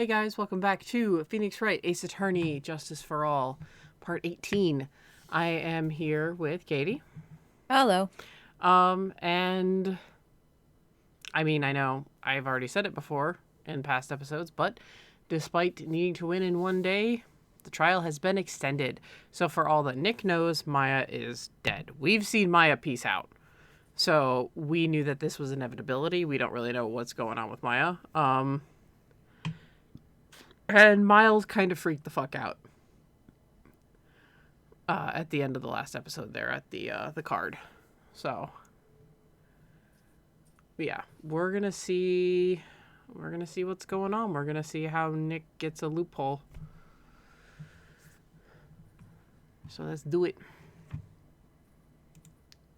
Hey guys, welcome back to Phoenix Wright, Ace Attorney, Justice for All, Part 18. I am here with Katie. Hello. And I mean, I know I've already said it before in past episodes, but despite needing to win in one day, the trial has been extended. So for all that Nick knows, Maya is dead. We've seen Maya peace out. So we knew that this was inevitability. We don't really know what's going on with Maya. And Miles kind of freaked the fuck out at the end of the last episode there at the card. So, but yeah, we're gonna see what's going on. We're gonna see how Nick gets a loophole. So let's do it.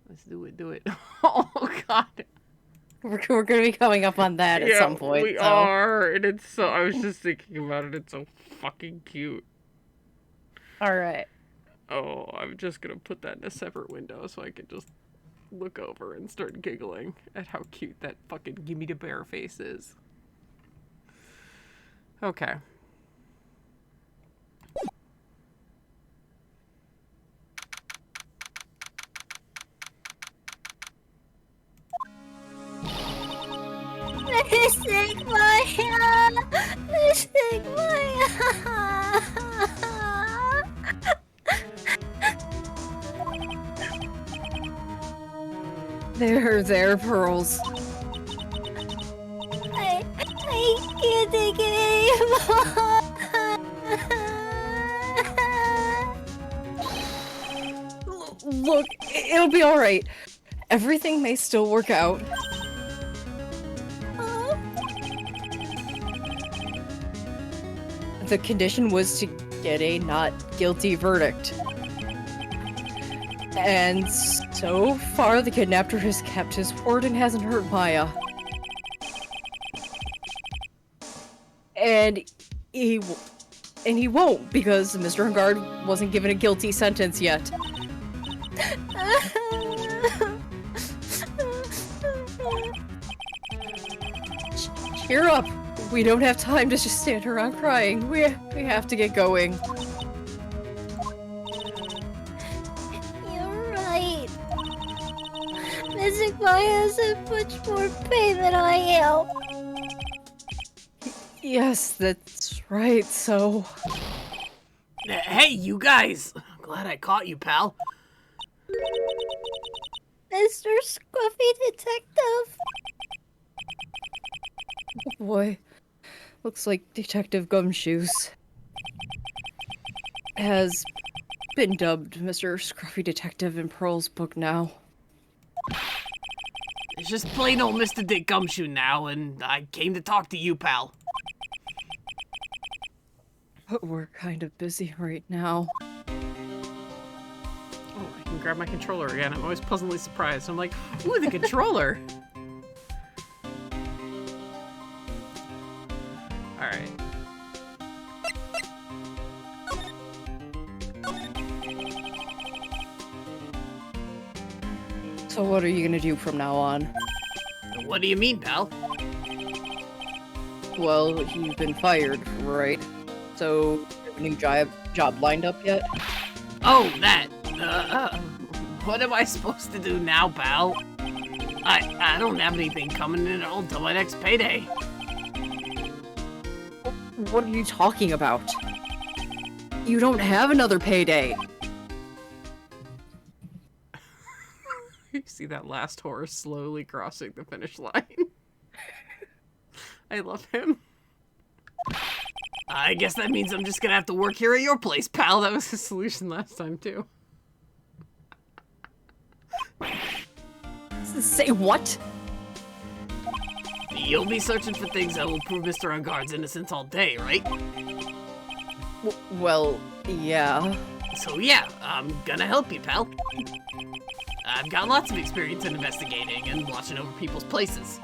Let's do it. Oh God. We're going to be coming up on that at some point. We are, and it's so. I was just thinking about it. It's so fucking cute. All right. Oh, I'm just gonna put that in a separate window so I can just look over and start giggling at how cute that fucking Gimme the Bear face is. Okay. Mystic Maya! Mystic Maya! There, Pearls. I can't take it anymore! Look, it'll be all right. Everything may still work out. The condition was to get a not guilty verdict. And so far, the kidnapper has kept his word and hasn't hurt Maya. And he won't, because Mr. Hungard wasn't given a guilty sentence yet. Cheer up. We don't have time to just stand around crying. We have to get going. You're right. Mystic Maya is in much more pain than I am. Yes, that's right, so... Hey, you guys! Glad I caught you, pal. Mr. Scruffy Detective. Oh boy. Looks like Detective Gumshoe has been dubbed Mr. Scruffy Detective in Pearl's book now. It's just plain old Mr. Dick Gumshoe now, and I came to talk to you, pal. But we're kind of busy right now. Oh, I can grab my controller again. I'm always pleasantly surprised. I'm like, ooh, the controller! Alright. So what are you gonna do from now on? What do you mean, pal? Well, you've been fired, right? So, you have a new job lined up yet? Oh, that! What am I supposed to do now, pal? I don't have anything coming in at all till my next payday. What are you talking about? You don't have another payday! You see that last horse slowly crossing the finish line. I love him. I guess that means I'm just gonna have to work here at your place, pal. That was his solution last time, too. Say what? You'll be searching for things that will prove Mr. Ungard's innocence all day, right? Well, yeah. So yeah, I'm gonna help you, pal. I've got lots of experience in investigating and watching over people's places.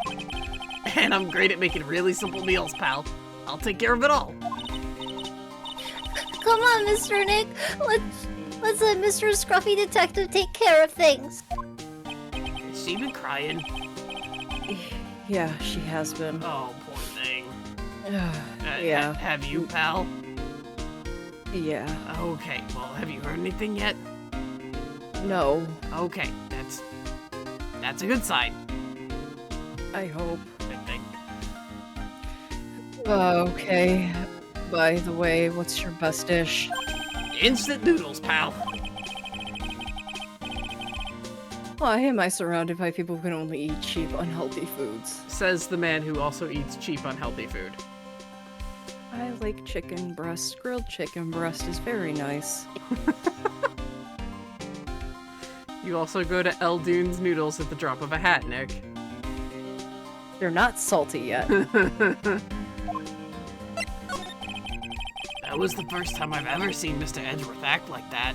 And I'm great at making really simple meals, pal. I'll take care of it all. Come on, Mr. Nick. Let's let Mr. Scruffy Detective take care of things. Has she been crying? Yeah, she has been. Oh, poor thing. Yeah. Have you, pal? Yeah. Okay, well, have you heard anything yet? No. Okay, that's a good sign, I hope. I think. Okay. By the way, what's your best dish? Instant noodles, pal. Why am I surrounded by people who can only eat cheap, unhealthy foods? Says the man who also eats cheap, unhealthy food. I like chicken breast. Grilled chicken breast is very nice. You also go to El Dune's Noodles at the drop of a hat, Nick. They're not salty yet. That was the first time I've ever seen Mr. Edgeworth act like that.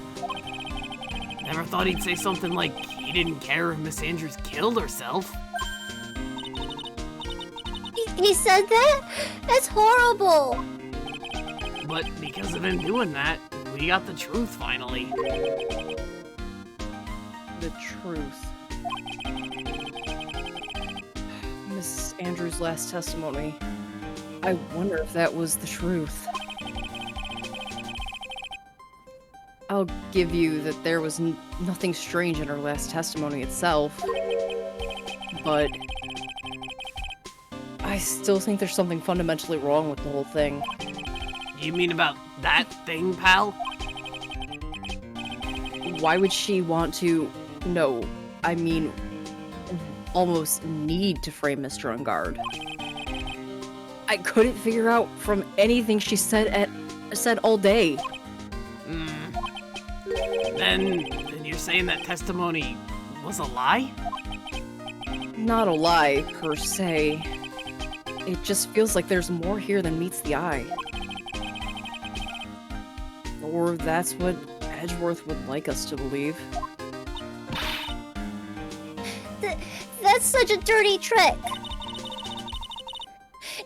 Never thought he'd say something like he didn't care if Miss Andrews killed herself. He said that? That's horrible. But because of him doing that, we got the truth finally. The truth. Miss Andrews' last testimony. I wonder if that was the truth. I'll give you that there was nothing strange in her last testimony itself. But I still think there's something fundamentally wrong with the whole thing. You mean about that thing, pal? Why would she want to... No, I mean, almost need to frame Mr. Ungard. I couldn't figure out from anything she said all day. Then you're saying that testimony was a lie? Not a lie, per se. It just feels like there's more here than meets the eye. Or that's what Edgeworth would like us to believe. That's such a dirty trick.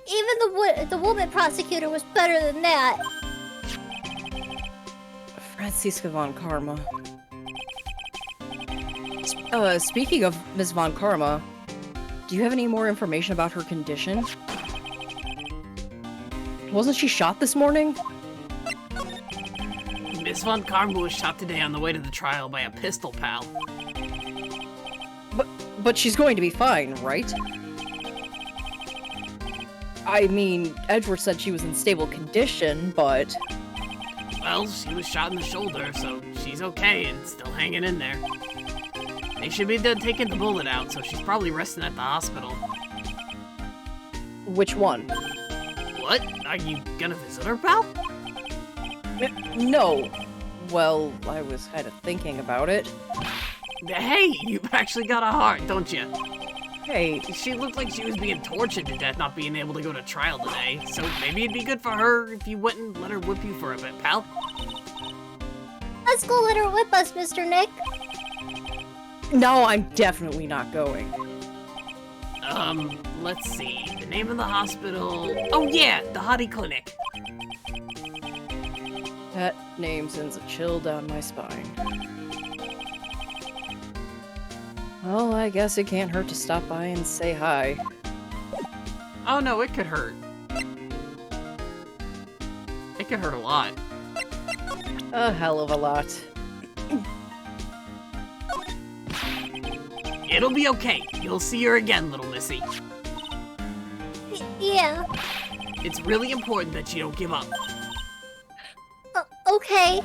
Even the woman prosecutor was better than that. Franziska von Karma. Speaking of Ms. von Karma, do you have any more information about her condition? Wasn't she shot this morning? Miss Von Karma was shot today on the way to the trial by a pistol, pal. But she's going to be fine, right? I mean, Edgeworth said she was in stable condition, but... Well, she was shot in the shoulder, so she's okay and still hanging in there. They should be done taking the bullet out, so she's probably resting at the hospital. Which one? What? Are you gonna visit her, pal? No. Well, I was kind of thinking about it. Hey, you've actually got a heart, don't you? Hey, She looked like she was being tortured to death not being able to go to trial today, so maybe it'd be good for her if you went and let her whip you for a bit, pal. Let's go let her whip us, Mr. Nick. no, I'm definitely not going. Let's see. The name of the hospital... Oh yeah, the Hottie Clinic. That name sends a chill down my spine. Well, I guess it can't hurt to stop by and say hi. Oh no, it could hurt. It could hurt a lot. A hell of a lot. It'll be okay. You'll see her again, little missy. Yeah. It's really important that you don't give up. Okay.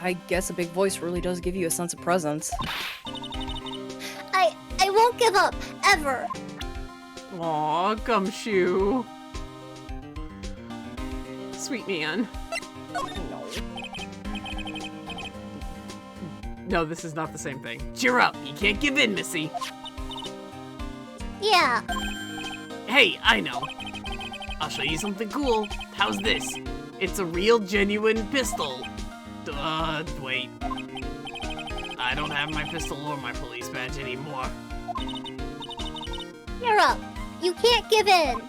I guess a big voice really does give you a sense of presence. I won't give up, ever. Aw, Gumshoe. Sweet man. No. No, this is not the same thing. Cheer up. You can't give in, missy. Yeah. Hey, I know. I'll show you something cool. How's this? It's a real, genuine pistol. Wait. I don't have my pistol or my police badge anymore. You're up. You can't give in.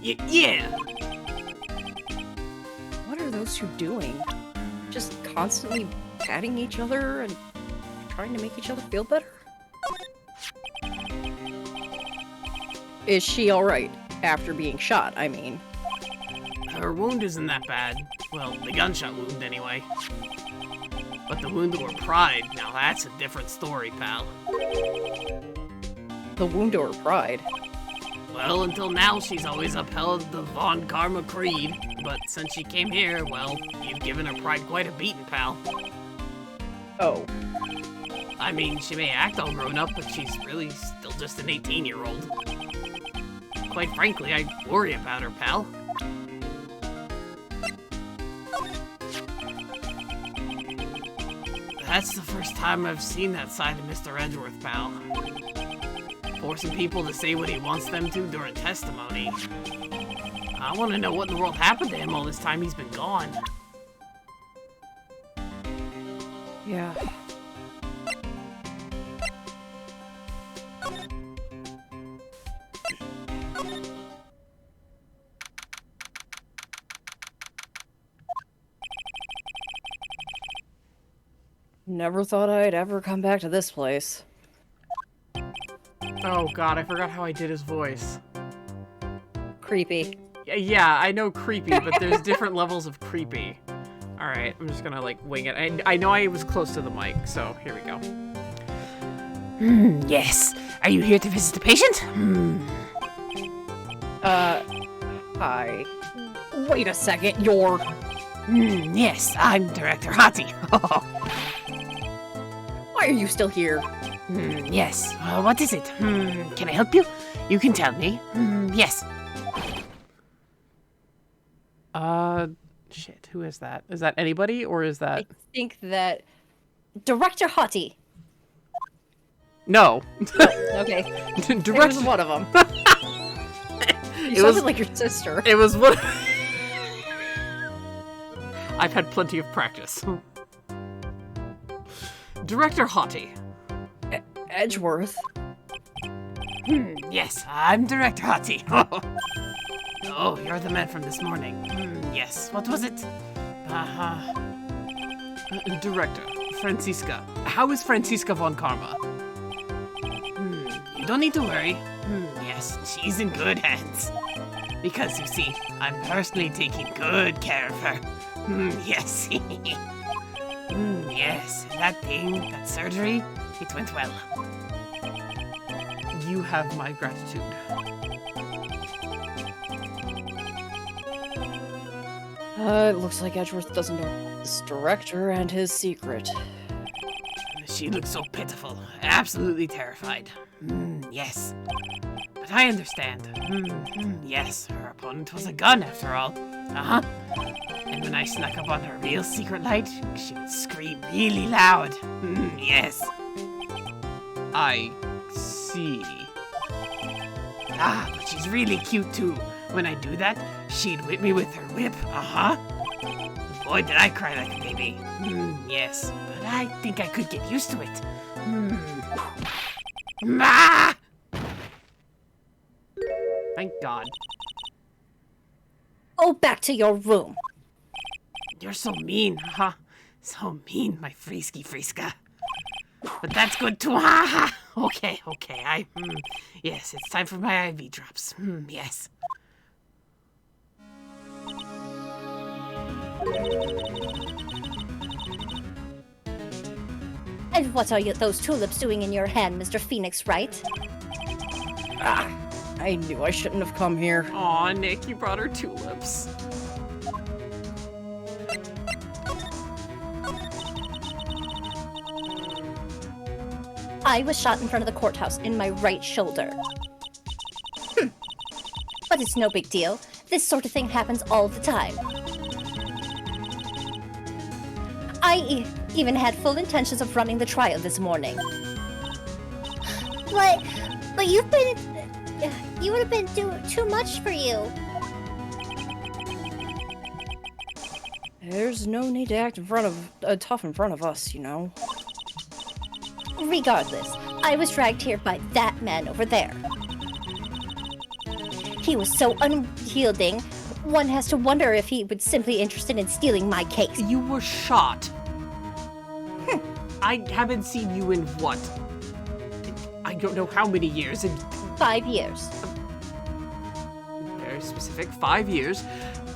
Yeah. What are those two doing? Just constantly patting each other and trying to make each other feel better? Is she alright? After being shot, I mean. Her wound isn't that bad. Well, the gunshot wound, anyway. But the wound to her pride, now that's a different story, pal. The wound to her pride. Well, until now, she's always upheld the Von Karma creed. But since she came here, well, you've given her pride quite a beating, pal. Oh. I mean, she may act all grown up, but she's really still just an 18-year-old. Quite frankly, I worry about her, pal. That's the first time I've seen that side of Mr. Edgeworth, pal. Forcing people to say what he wants them to during testimony. I want to know what in the world happened to him all this time he's been gone. Yeah. Never thought I'd ever come back to this place. Oh god, I forgot how I did his voice. Creepy. Yeah, I know creepy, but there's different levels of creepy. Alright, I'm just gonna, like, wing it. I know I was close to the mic, so here we go. Yes. Are you here to visit the patient? Hi. Wait a second, you're... Yes, I'm Director Hati. Why are you still here? Yes. What is it? Can I help you? You can tell me. Yes. Shit, who is that? Is that anybody, or is that... I think that... Director Hottie. Oh, No. okay. It Direct... was one of them. You It sounded was- like your sister. It was what... I've had plenty of practice. Director Hottie. Edgeworth. Yes, I'm Director Hottie. Oh, you're the man from this morning. Yes, what was it? Director, Franziska. How is Franziska von Karma? You don't need to worry. Yes, she's in good hands. Because, you see, I'm personally taking good care of her. Yes. Yes, that thing, that surgery, it went well. You have my gratitude. It looks like Edgeworth doesn't know this director and his secret. She looked so pitiful, absolutely terrified. Yes. But I understand. Yes, her opponent was a gun after all. And when I snuck up on her real secret light, she would scream really loud. Yes. I see. But she's really cute too. When I do that, she'd whip me with her whip. Boy, did I cry like a baby. Yes, but I think I could get used to it. Ah! Thank God. Oh, back to your room. You're so mean, huh? So mean, my Frisky Friska. But that's good too, ha! Okay, yes, it's time for my IV drops. Yes. And what are those tulips doing in your hand, Mr. Phoenix, Wright? I knew I shouldn't have come here. Aw, Nick, you brought her tulips. I was shot in front of the courthouse in my right shoulder. But it's no big deal. This sort of thing happens all the time. I even had full intentions of running the trial this morning. But you would have been doing too much for you. There's no need to act in front of tough in front of us, you know. Regardless, I was dragged here by that man over there. He was so unyielding, one has to wonder if he was simply interested in stealing my case. You were shot. I haven't seen you in what? I don't know how many years. 5 years. very specific, 5 years,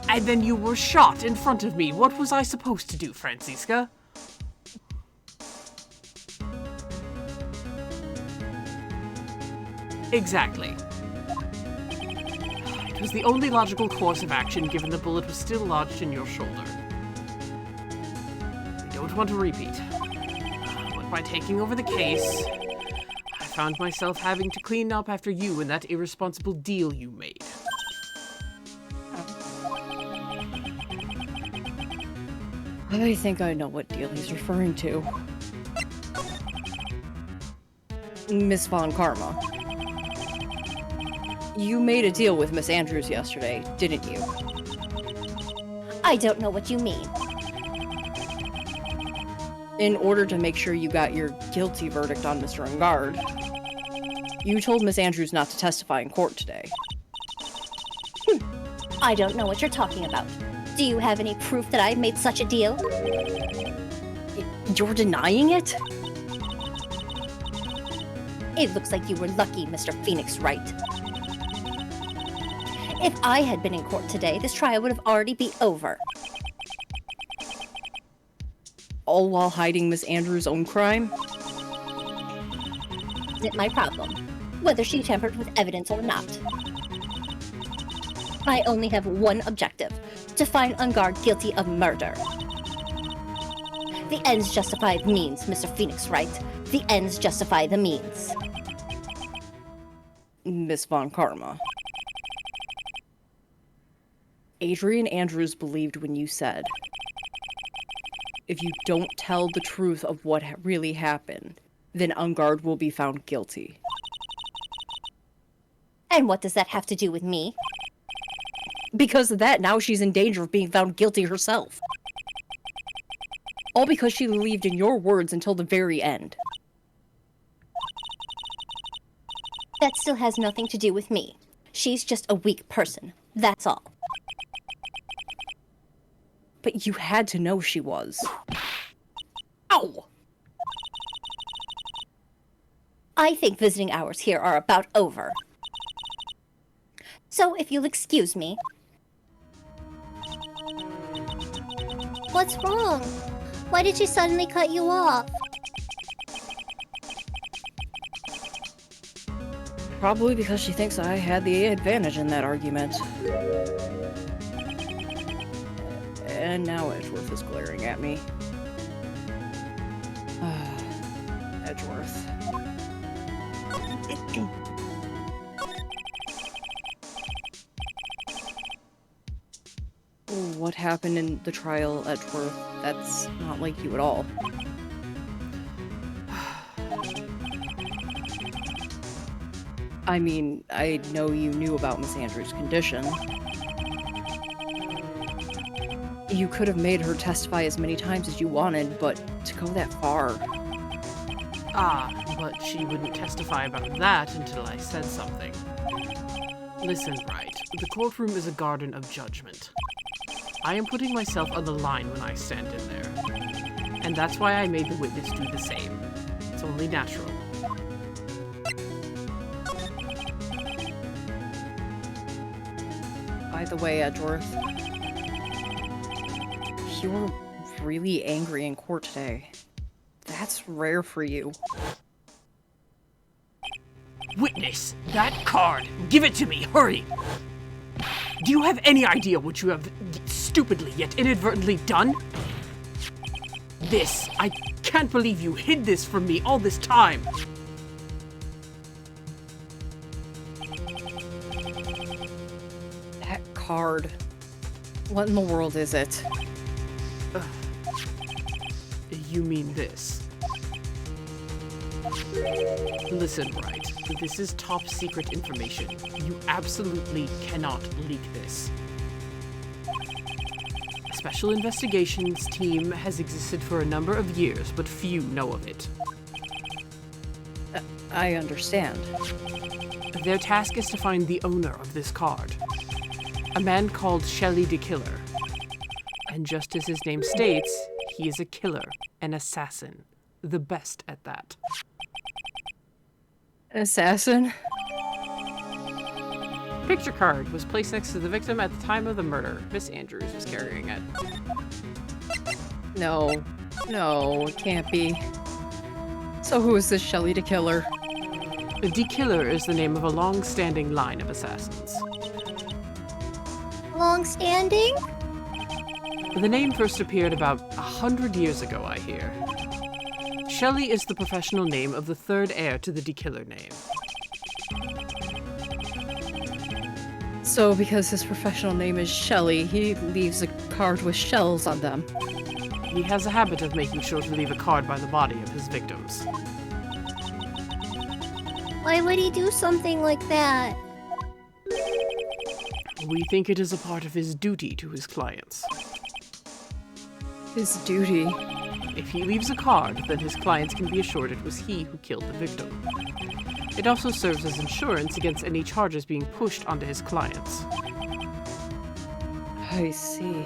and then you were shot in front of me. What was I supposed to do, Francisca? Exactly. It was the only logical course of action given the bullet was still lodged in your shoulder. I don't want to repeat. But by taking over the case, I found myself having to clean up after you and that irresponsible deal you made. I think I know what deal he's referring to. Miss Von Karma. You made a deal with Miss Andrews yesterday, didn't you? I don't know what you mean. In order to make sure you got your guilty verdict on Mr. Ungard, you told Miss Andrews not to testify in court today. I don't know what you're talking about. Do you have any proof that I made such a deal? You're denying it? It looks like you were lucky, Mr. Phoenix Wright. If I had been in court today, this trial would have already be over. All while hiding Miss Andrews' own crime? Isn't my problem, whether she tampered with evidence or not. I only have one objective, to find Ungard guilty of murder. The ends justify the means, Mr. Phoenix Wright. The ends justify the means. Miss Von Karma. Adrian Andrews believed when you said, if you don't tell the truth of what really happened, then Ungard will be found guilty. And what does that have to do with me? Because of that, now she's in danger of being found guilty herself. All because she believed in your words until the very end. That still has nothing to do with me. She's just a weak person, that's all. But you had to know she was. Ow! I think visiting hours here are about over. So, if you'll excuse me... What's wrong? Why did she suddenly cut you off? Probably because she thinks I had the advantage in that argument. And now Edgeworth is glaring at me. Edgeworth. What happened in the trial, Edgeworth? That's not like you at all. I mean, I know you knew about Miss Andrews' condition. You could have made her testify as many times as you wanted, but to go that far... But she wouldn't testify about that until I said something. Listen, Wright, the courtroom is a garden of judgment. I am putting myself on the line when I stand in there. And that's why I made the witness do the same. It's only natural. By the way, Edgeworth, you were really angry in court today. That's rare for you. Witness, that card! Give it to me, hurry! Do you have any idea what you have stupidly yet inadvertently done? This, I can't believe you hid this from me all this time! That card. What in the world is it? You mean this? Listen, Wright. This is top secret information. You absolutely cannot leak this. A special investigations team has existed for a number of years, but few know of it. I understand. Their task is to find the owner of this card. A man called Shelley the Killer. And just as his name states, he is a killer, an assassin. The best at that. An assassin? Picture card was placed next to the victim at the time of the murder. Miss Andrews was carrying it. No. No, it can't be. So who is this Shelley the Killer? The Killer is the name of a long-standing line of assassins. Long-standing? The name first appeared about 100 years ago, I hear. Shelley is the professional name of the third heir to the Killer name. So because his professional name is Shelley, he leaves a card with shells on them. He has a habit of making sure to leave a card by the body of his victims. Why would he do something like that? We think it is a part of his duty to his clients. His duty. If he leaves a card, then his clients can be assured it was he who killed the victim. It also serves as insurance against any charges being pushed onto his clients. I see.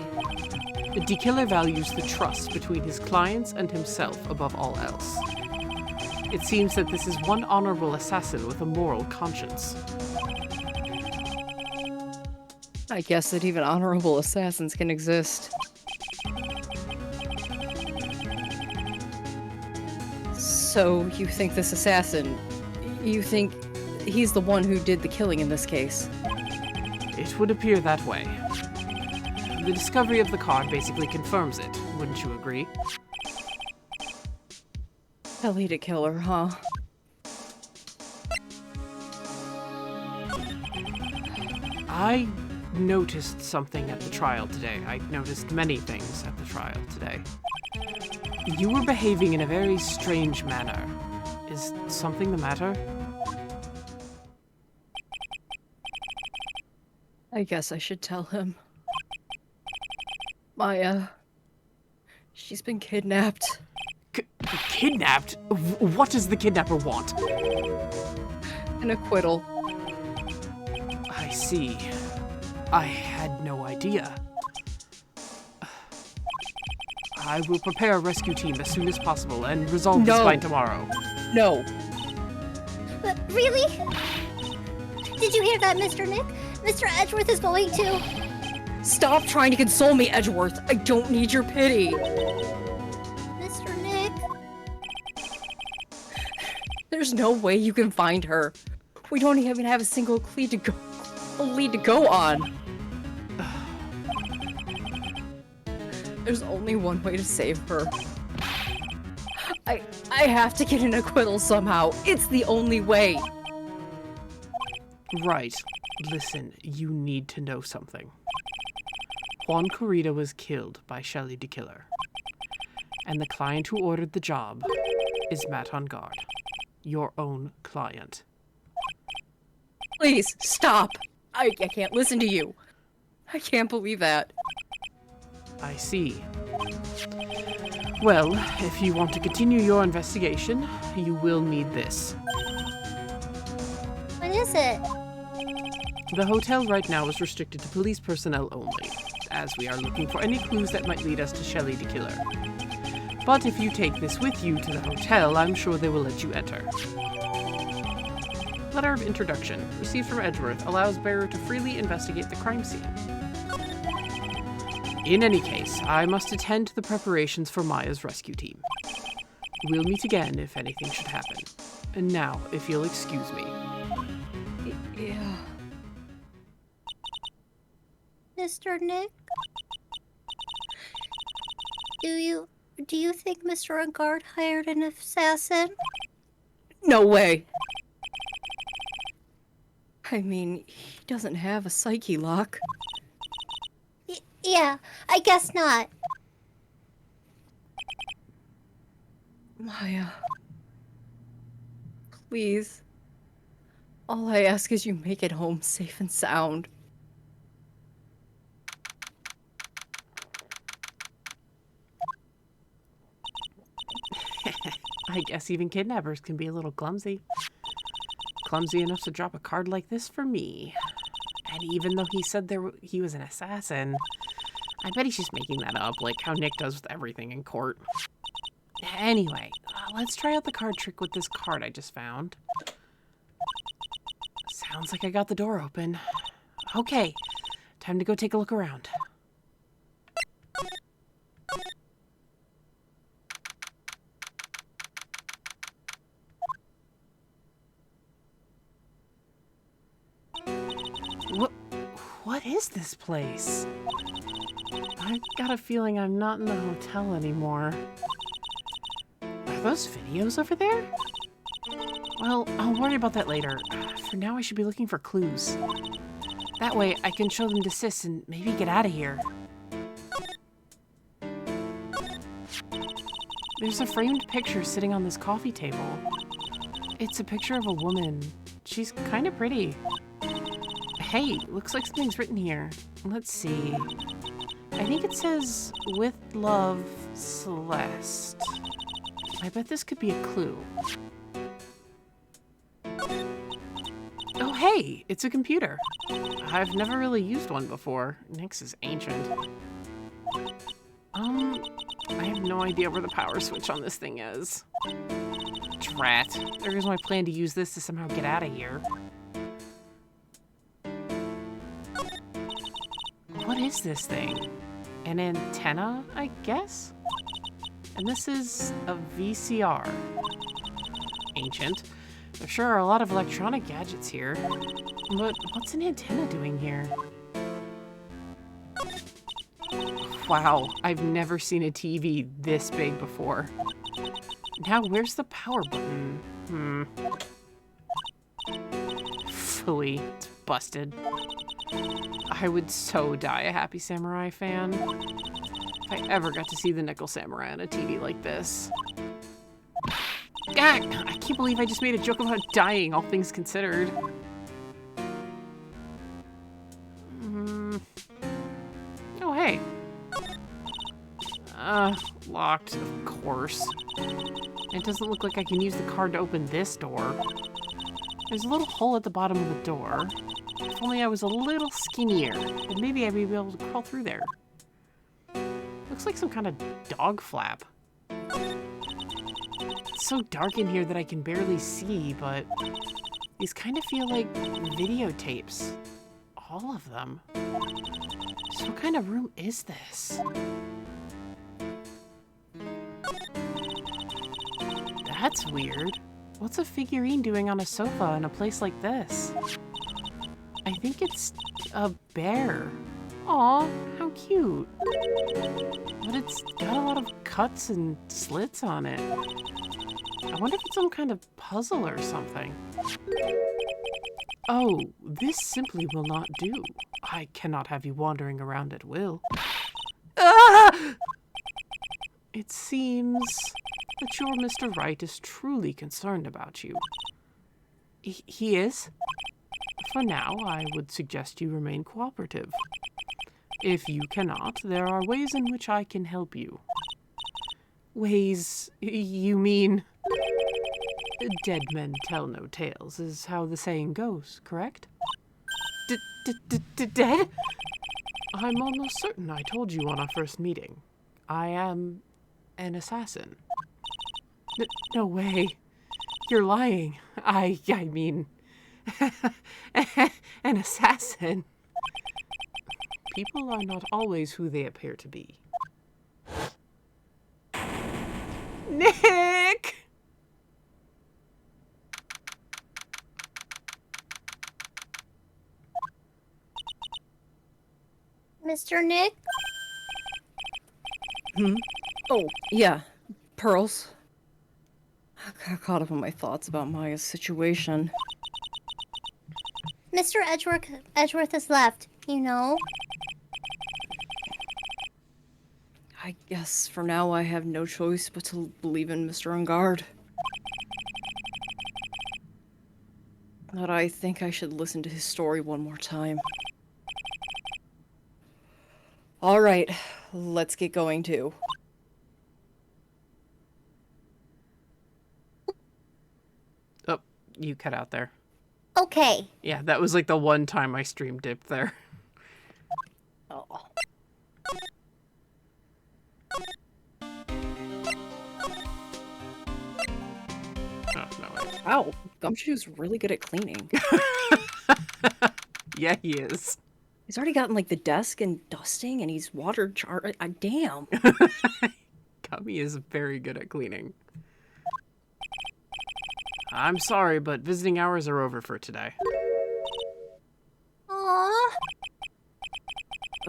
The Killer values the trust between his clients and himself above all else. It seems that this is one honorable assassin with a moral conscience. I guess that even honorable assassins can exist. So, you think this assassin... You think he's the one who did the killing in this case? It would appear that way. The discovery of the card basically confirms it, wouldn't you agree? Shelley the Killer, huh? I noticed something at the trial today. I noticed many things at the trial today. You were behaving in a very strange manner. Is something the matter? I guess I should tell him. Maya... She's been kidnapped. Kidnapped? What does the kidnapper want? An acquittal. I see. I had no idea. I will prepare a rescue team as soon as possible and resolve this by tomorrow. No. Really? Did you hear that, Mr. Nick? Mr. Edgeworth is going to... Stop trying to console me, Edgeworth. I don't need your pity. Mr. Nick? There's no way you can find her. We don't even have a single lead to go on. There's only one way to save her. I have to get an acquittal somehow. It's the only way. Right. Listen, you need to know something. Juan Corrida was killed by Shelley the Killer. And the client who ordered the job is Matt on guard. Your own client. Please, stop. I can't listen to you. I can't believe that. I see. Well, if you want to continue your investigation, you will need this. What is it? The hotel right now is restricted to police personnel only, as we are looking for any clues that might lead us to Shelley the Killer. But if you take this with you to the hotel, I'm sure they will let you enter. Letter of introduction, received from Edgeworth, allows bearer to freely investigate the crime scene. In any case, I must attend to the preparations for Maya's rescue team. We'll meet again if anything should happen. And now, if you'll excuse me. Yeah. Mr. Nick? Do you think Mr. Ungard hired an assassin? No way. I mean, he doesn't have a psyche lock. Yeah, I guess not. Maya. Please. All I ask is you make it home safe and sound. I guess even kidnappers can be a little clumsy. Clumsy enough to drop a card like this for me. And even though he said he was an assassin, I bet he's just making that up, like how Nick does with everything in court. Anyway, let's try out the card trick with this card I just found. Sounds like I got the door open. Okay, time to go take a look around. What is this place? I got a feeling I'm not in the hotel anymore. Are those videos over there? Well, I'll worry about that later. For now, I should be looking for clues. That way, I can show them to Sis and maybe get out of here. There's a framed picture sitting on this coffee table. It's a picture of a woman. She's kind of pretty. Hey, looks like something's written here. Let's see. I think it says, "With love, Celeste." I bet this could be a clue. Oh, hey, it's a computer. I've never really used one before. Nyx is ancient. I have no idea where the power switch on this thing is. Drat. There goes my plan to use this to somehow get out of here. What is this thing? An antenna, I guess? And this is a VCR. Ancient. There sure are a lot of electronic gadgets here. But what's an antenna doing here? Wow, I've never seen a TV this big before. Now, where's the power button? Phooey, it's busted. I would so die a Happy Samurai fan. If I ever got to see the Nickel Samurai on a TV like this. Ah, I can't believe I just made a joke about dying, all things considered. Oh, hey. Locked, of course. It doesn't look like I can use the card to open this door. There's a little hole at the bottom of the door. If only I was a little skinnier, then maybe I'd be able to crawl through there. Looks like some kind of dog flap. It's so dark in here that I can barely see, but these kind of feel like videotapes. All of them. So what kind of room is this? That's weird. What's a figurine doing on a sofa in a place like this? I think it's a bear. Aw, how cute. But it's got a lot of cuts and slits on it. I wonder if it's some kind of puzzle or something. Oh, this simply will not do. I cannot have you wandering around at will. Ah! It seems that your Mr. Wright is truly concerned about you. He is? For now, I would suggest you remain cooperative. If you cannot, there are ways in which I can help you. Ways? You mean? Dead men tell no tales is how the saying goes, correct? Dead? I'm almost certain I told you on our first meeting. I am an assassin. No way. You're lying. I mean... an assassin. People are not always who they appear to be. Nick! Mr. Nick? Oh, yeah. Pearls. I got caught up in my thoughts about Maya's situation. Mr. Edgeworth has left, you know? I guess for now I have no choice but to believe in Mr. Ungard. But I think I should listen to his story one more time. Alright, let's get going too. Oh, you cut out there. Okay. Yeah, that was like the one time I stream dipped there. Oh. Oh, no way. Wow, Gumshoe's really good at cleaning. Yeah, he is. He's already gotten, like, the desk and dusting, and he's water damn. Gummy is very good at cleaning. I'm sorry, but visiting hours are over for today. Aww.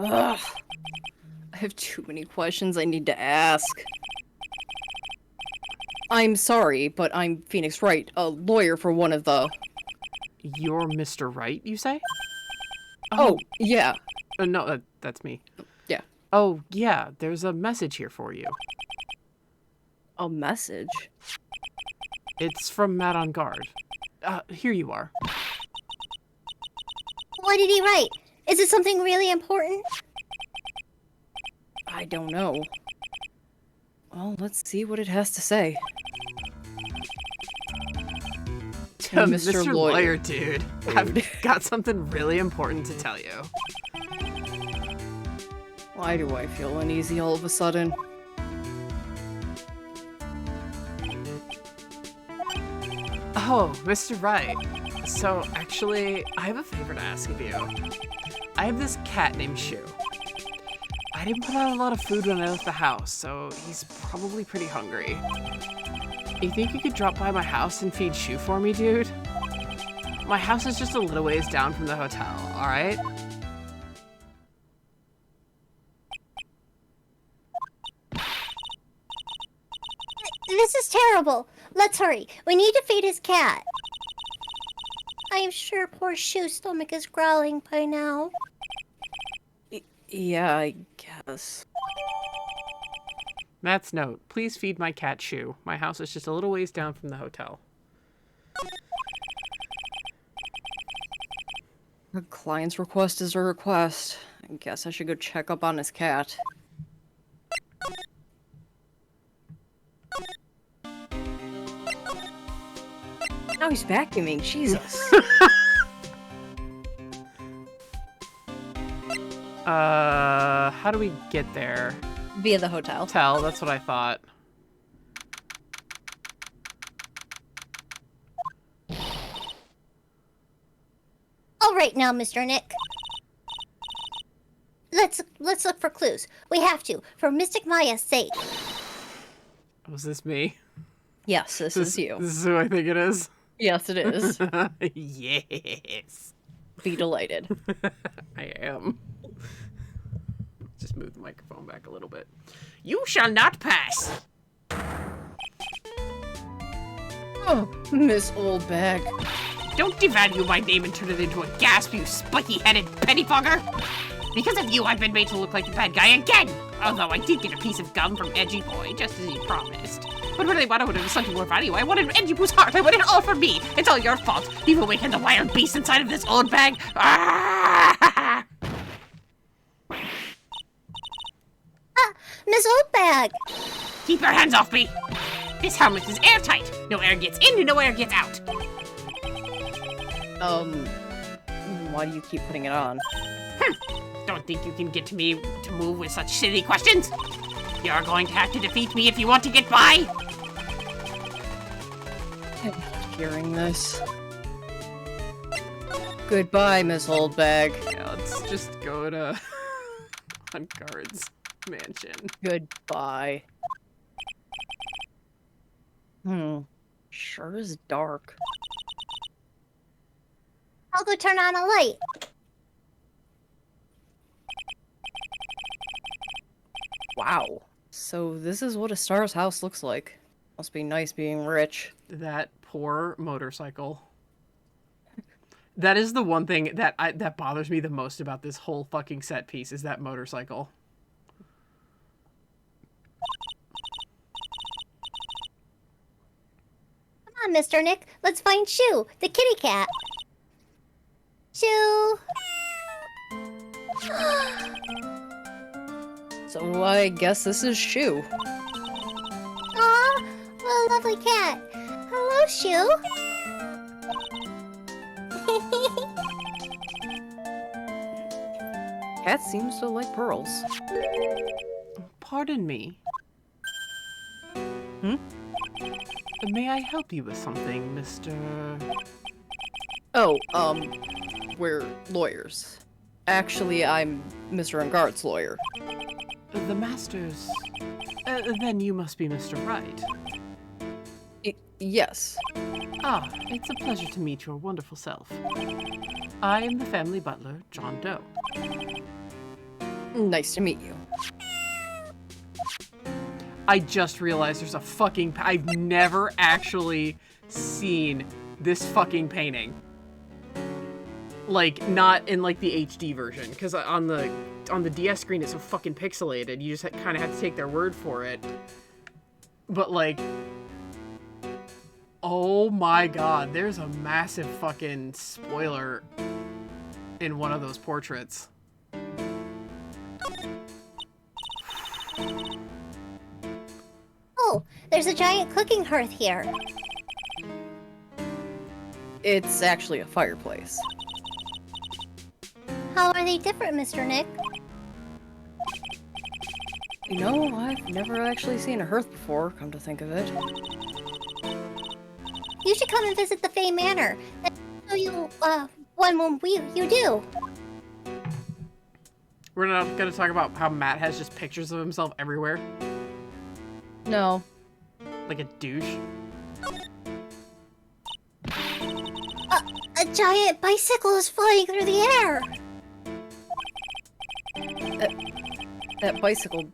Ugh. I have too many questions I need to ask. I'm sorry, but I'm Phoenix Wright, a lawyer for one of the... You're Mr. Wright, you say? Oh, yeah. No, that's me. Yeah. Oh, yeah, there's a message here for you. A message? It's from Matt on guard. Here you are. What did he write? Is it something really important? I don't know. Well, let's see what it has to say. Mr. Lawyer, dude. I've got something really important to tell you. Why do I feel uneasy all of a sudden? Oh, Mr. Wright. So, actually, I have a favor to ask of you. I have this cat named Shoe. I didn't put out a lot of food when I left the house, so he's probably pretty hungry. You think you could drop by my house and feed Shoe for me, dude? My house is just a little ways down from the hotel, alright? This is terrible. Let's hurry. We need to feed his cat. I am sure poor Shoe's stomach is growling by now. Yeah, I guess. Matt's note, please feed my cat Shoe. My house is just a little ways down from the hotel. A client's request is a request. I guess I should go check up on his cat. Now he's vacuuming, Jesus. How do we get there? Via the hotel. That's what I thought. All right now, Mr. Nick. Let's look for clues. We have to, for Mystic Maya's sake. Was this me? Yes, this is you. This is who I think it is? Yes, it is. Yes. Be delighted. I am. Just move the microphone back a little bit. You shall not pass! Oh, Miss Oldbag. Don't devalue my name and turn it into a gasp, you spiky-headed pettifogger! Because of you, I've been made to look like the bad guy again! Although I did get a piece of gum from Edgy Boy, just as he promised. But when I wanted something more value, I wanted Edgy Boo's heart. I wanted it all for me. It's all your fault. You've awakened the wild beast inside of this old bag. Ah! Miss Oldbag! Keep your hands off me! This helmet is airtight. No air gets in and no air gets out. Why do you keep putting it on? Don't think you can get me to move with such silly questions. You're going to have to defeat me if you want to get by. I'm not hearing this. Goodbye, Miss Oldbag. Yeah, let's just go to on guard's mansion. Goodbye. Sure is dark. I'll go turn on a light. Wow. So this is what a star's house looks like. Must be nice being rich. That poor motorcycle. That is the one thing that bothers me the most about this whole fucking set piece is that motorcycle. Come on, Mr. Nick. Let's find Shoe, the kitty cat. Shoe. So I guess this is Shoe. Aw, what a lovely cat. Hello, Shoe. Cat seems to like pearls. Pardon me. May I help you with something, Mr. Oh, we're lawyers. Actually, I'm Mr. Ungard's lawyer. The Masters. Then you must be Mr. Wright. Yes. Ah, it's a pleasure to meet your wonderful self. I am the family butler, John Doe. Nice to meet you. I just realized there's a fucking... I've never actually seen this fucking painting. Like, not in, like, the HD version. Because on the DS screen, it's so fucking pixelated. You just kind of have to take their word for it. But, like... Oh my god, there's a massive fucking spoiler in one of those portraits. Oh, there's a giant cooking hearth here. It's actually a fireplace. How are they different, Mr. Nick? You know, I've never actually seen a hearth before, come to think of it. You should come and visit the Fey Manor. And I'll show you, when you do. We're not gonna talk about how Matt has just pictures of himself everywhere. No. Like a douche. A giant bicycle is flying through the air. That bicycle,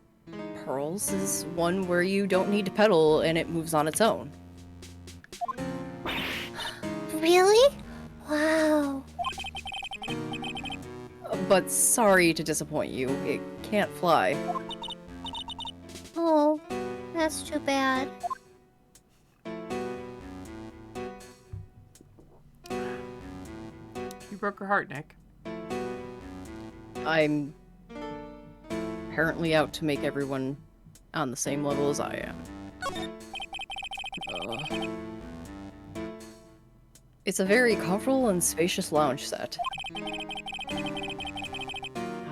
Pearls, is one where you don't need to pedal and it moves on its own. Really? Wow. But sorry to disappoint you, it can't fly. Oh, that's too bad. You broke her heart, Nick. I'm apparently out to make everyone on the same level as I am. It's a very comfortable and spacious lounge set.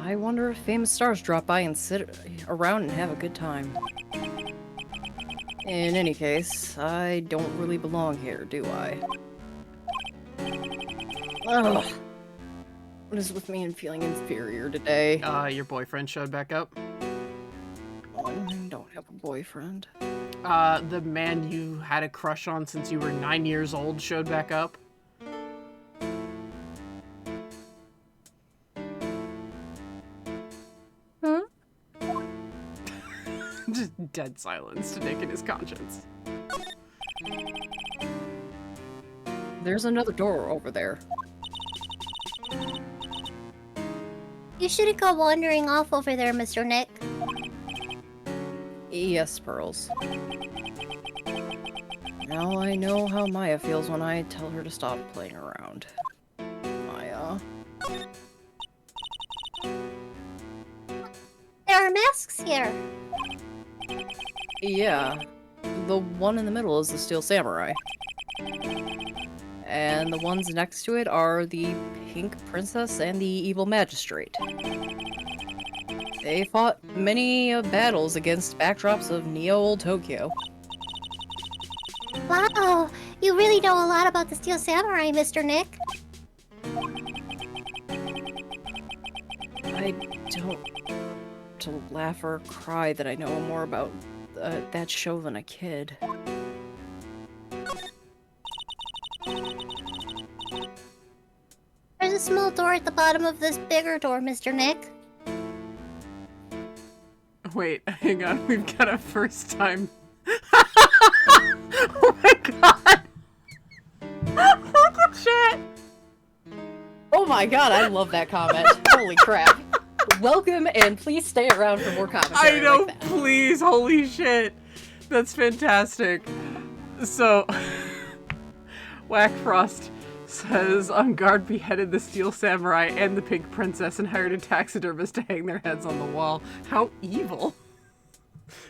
I wonder if famous stars drop by and sit around and have a good time. In any case, I don't really belong here, do I? Ugh. What is with me and feeling inferior today? Your boyfriend showed back up. I don't have a boyfriend. The man you had a crush on since you were 9 years old showed back up. Huh? Just dead silence to Nick and his conscience. There's another door over there. You shouldn't go wandering off over there, Mr. Nick. Yes, Pearls. Now I know how Maya feels when I tell her to stop playing around. Maya. There are masks here. Yeah. The one in the middle is the Steel Samurai. And the ones next to it are the Pink Princess and the Evil Magistrate. They fought many battles against backdrops of Neo-Old Tokyo. Wow, you really know a lot about the Steel Samurai, Mr. Nick. I don't to laugh or cry that I know more about that show than a kid. There's a small door at the bottom of this bigger door, Mr. Nick. Wait, hang on. We've got a first time. Oh my god! Look at chat! Oh my god, I love that comment. Holy crap. Welcome, and please stay around for more commentary I know, like that. please, holy shit. That's fantastic. So, Whackfrost says, On Guard beheaded the Steel Samurai and the Pink Princess and hired a taxidermist to hang their heads on the wall. How evil.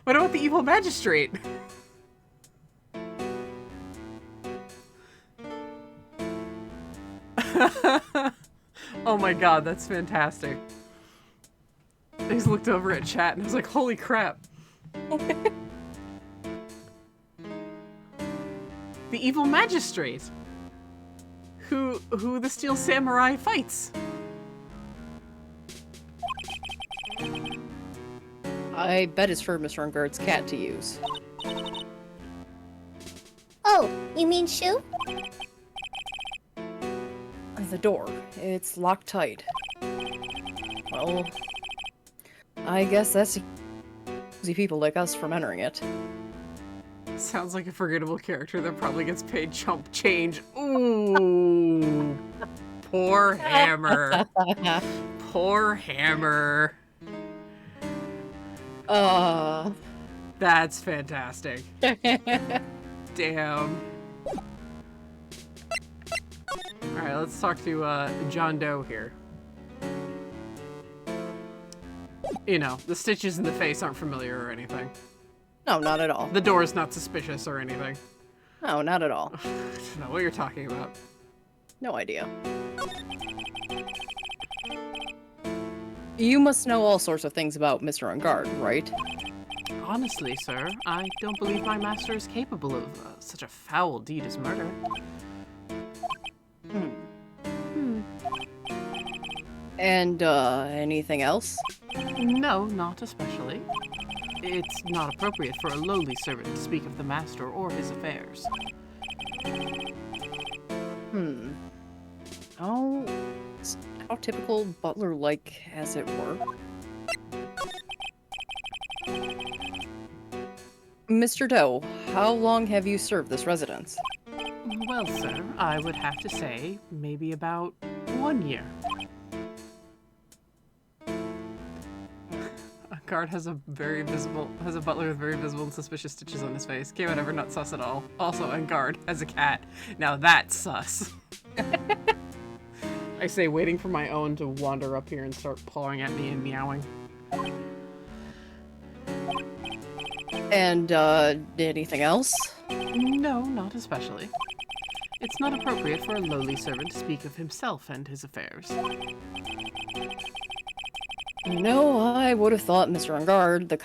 What about the Evil Magistrate? Oh my god, that's fantastic. I just looked over at chat and I was like, holy crap. The Evil Magistrate. Who the Steel Samurai fights. I bet it's for Mr. Ungard's cat to use. Oh, you mean Shoe? The door. It's locked tight. Well, I guess that's easy people like us from entering it. Sounds like a forgettable character that probably gets paid chump change. Ooh. Poor Hammer. Poor Hammer. That's fantastic. Damn. Alright, let's talk to John Doe here. You know, the stitches in the face aren't familiar or anything. No, not at all. The door's not suspicious or anything. No, not at all. I don't know what you're talking about. No idea. You must know all sorts of things about Mr. Ungard, right? Honestly, sir, I don't believe my master is capable of such a foul deed as murder. And, anything else? No, not especially. It's not appropriate for a lowly servant to speak of the master or his affairs. Oh, how typical butler-like, as it were. Mr. Doe, how long have you served this residence? Well, sir, I would have to say maybe about 1 year. A guard has a butler with very visible and suspicious stitches on his face. Okay, whatever, not sus at all. Also, a guard has a cat. Now that's sus. I say, waiting for my own to wander up here and start pawing at me and meowing. And, anything else? No, not especially. It's not appropriate for a lowly servant to speak of himself and his affairs. No, I would have thought Mr. Ungard, the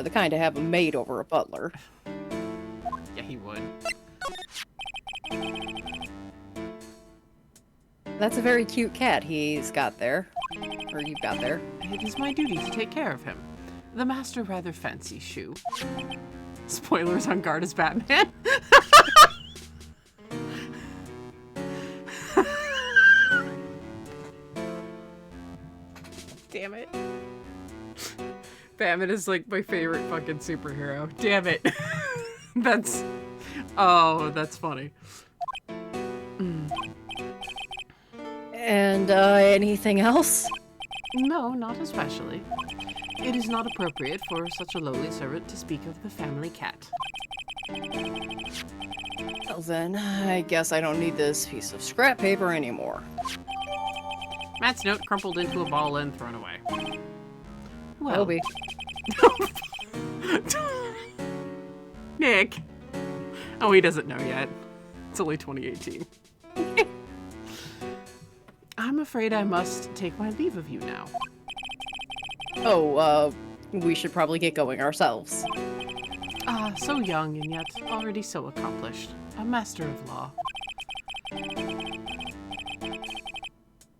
kind to have a maid over a butler. Yeah, he would. That's a very cute cat he's got there. Or you've got there. It is my duty to take care of him. The master rather fancies Shoe. Spoilers on guard as Batman. Damn it. Batman is like my favorite fucking superhero. Damn it. That's funny. And, anything else? No, not especially. It is not appropriate for such a lowly servant to speak of the family cat. Well then, I guess I don't need this piece of scrap paper anymore. Matt's note crumpled into a ball and thrown away. Well, Obi. Nick. Oh, he doesn't know yet. It's only 2018. I'm afraid I must take my leave of you now. Oh, we should probably get going ourselves. Ah, so young and yet already so accomplished. A master of law.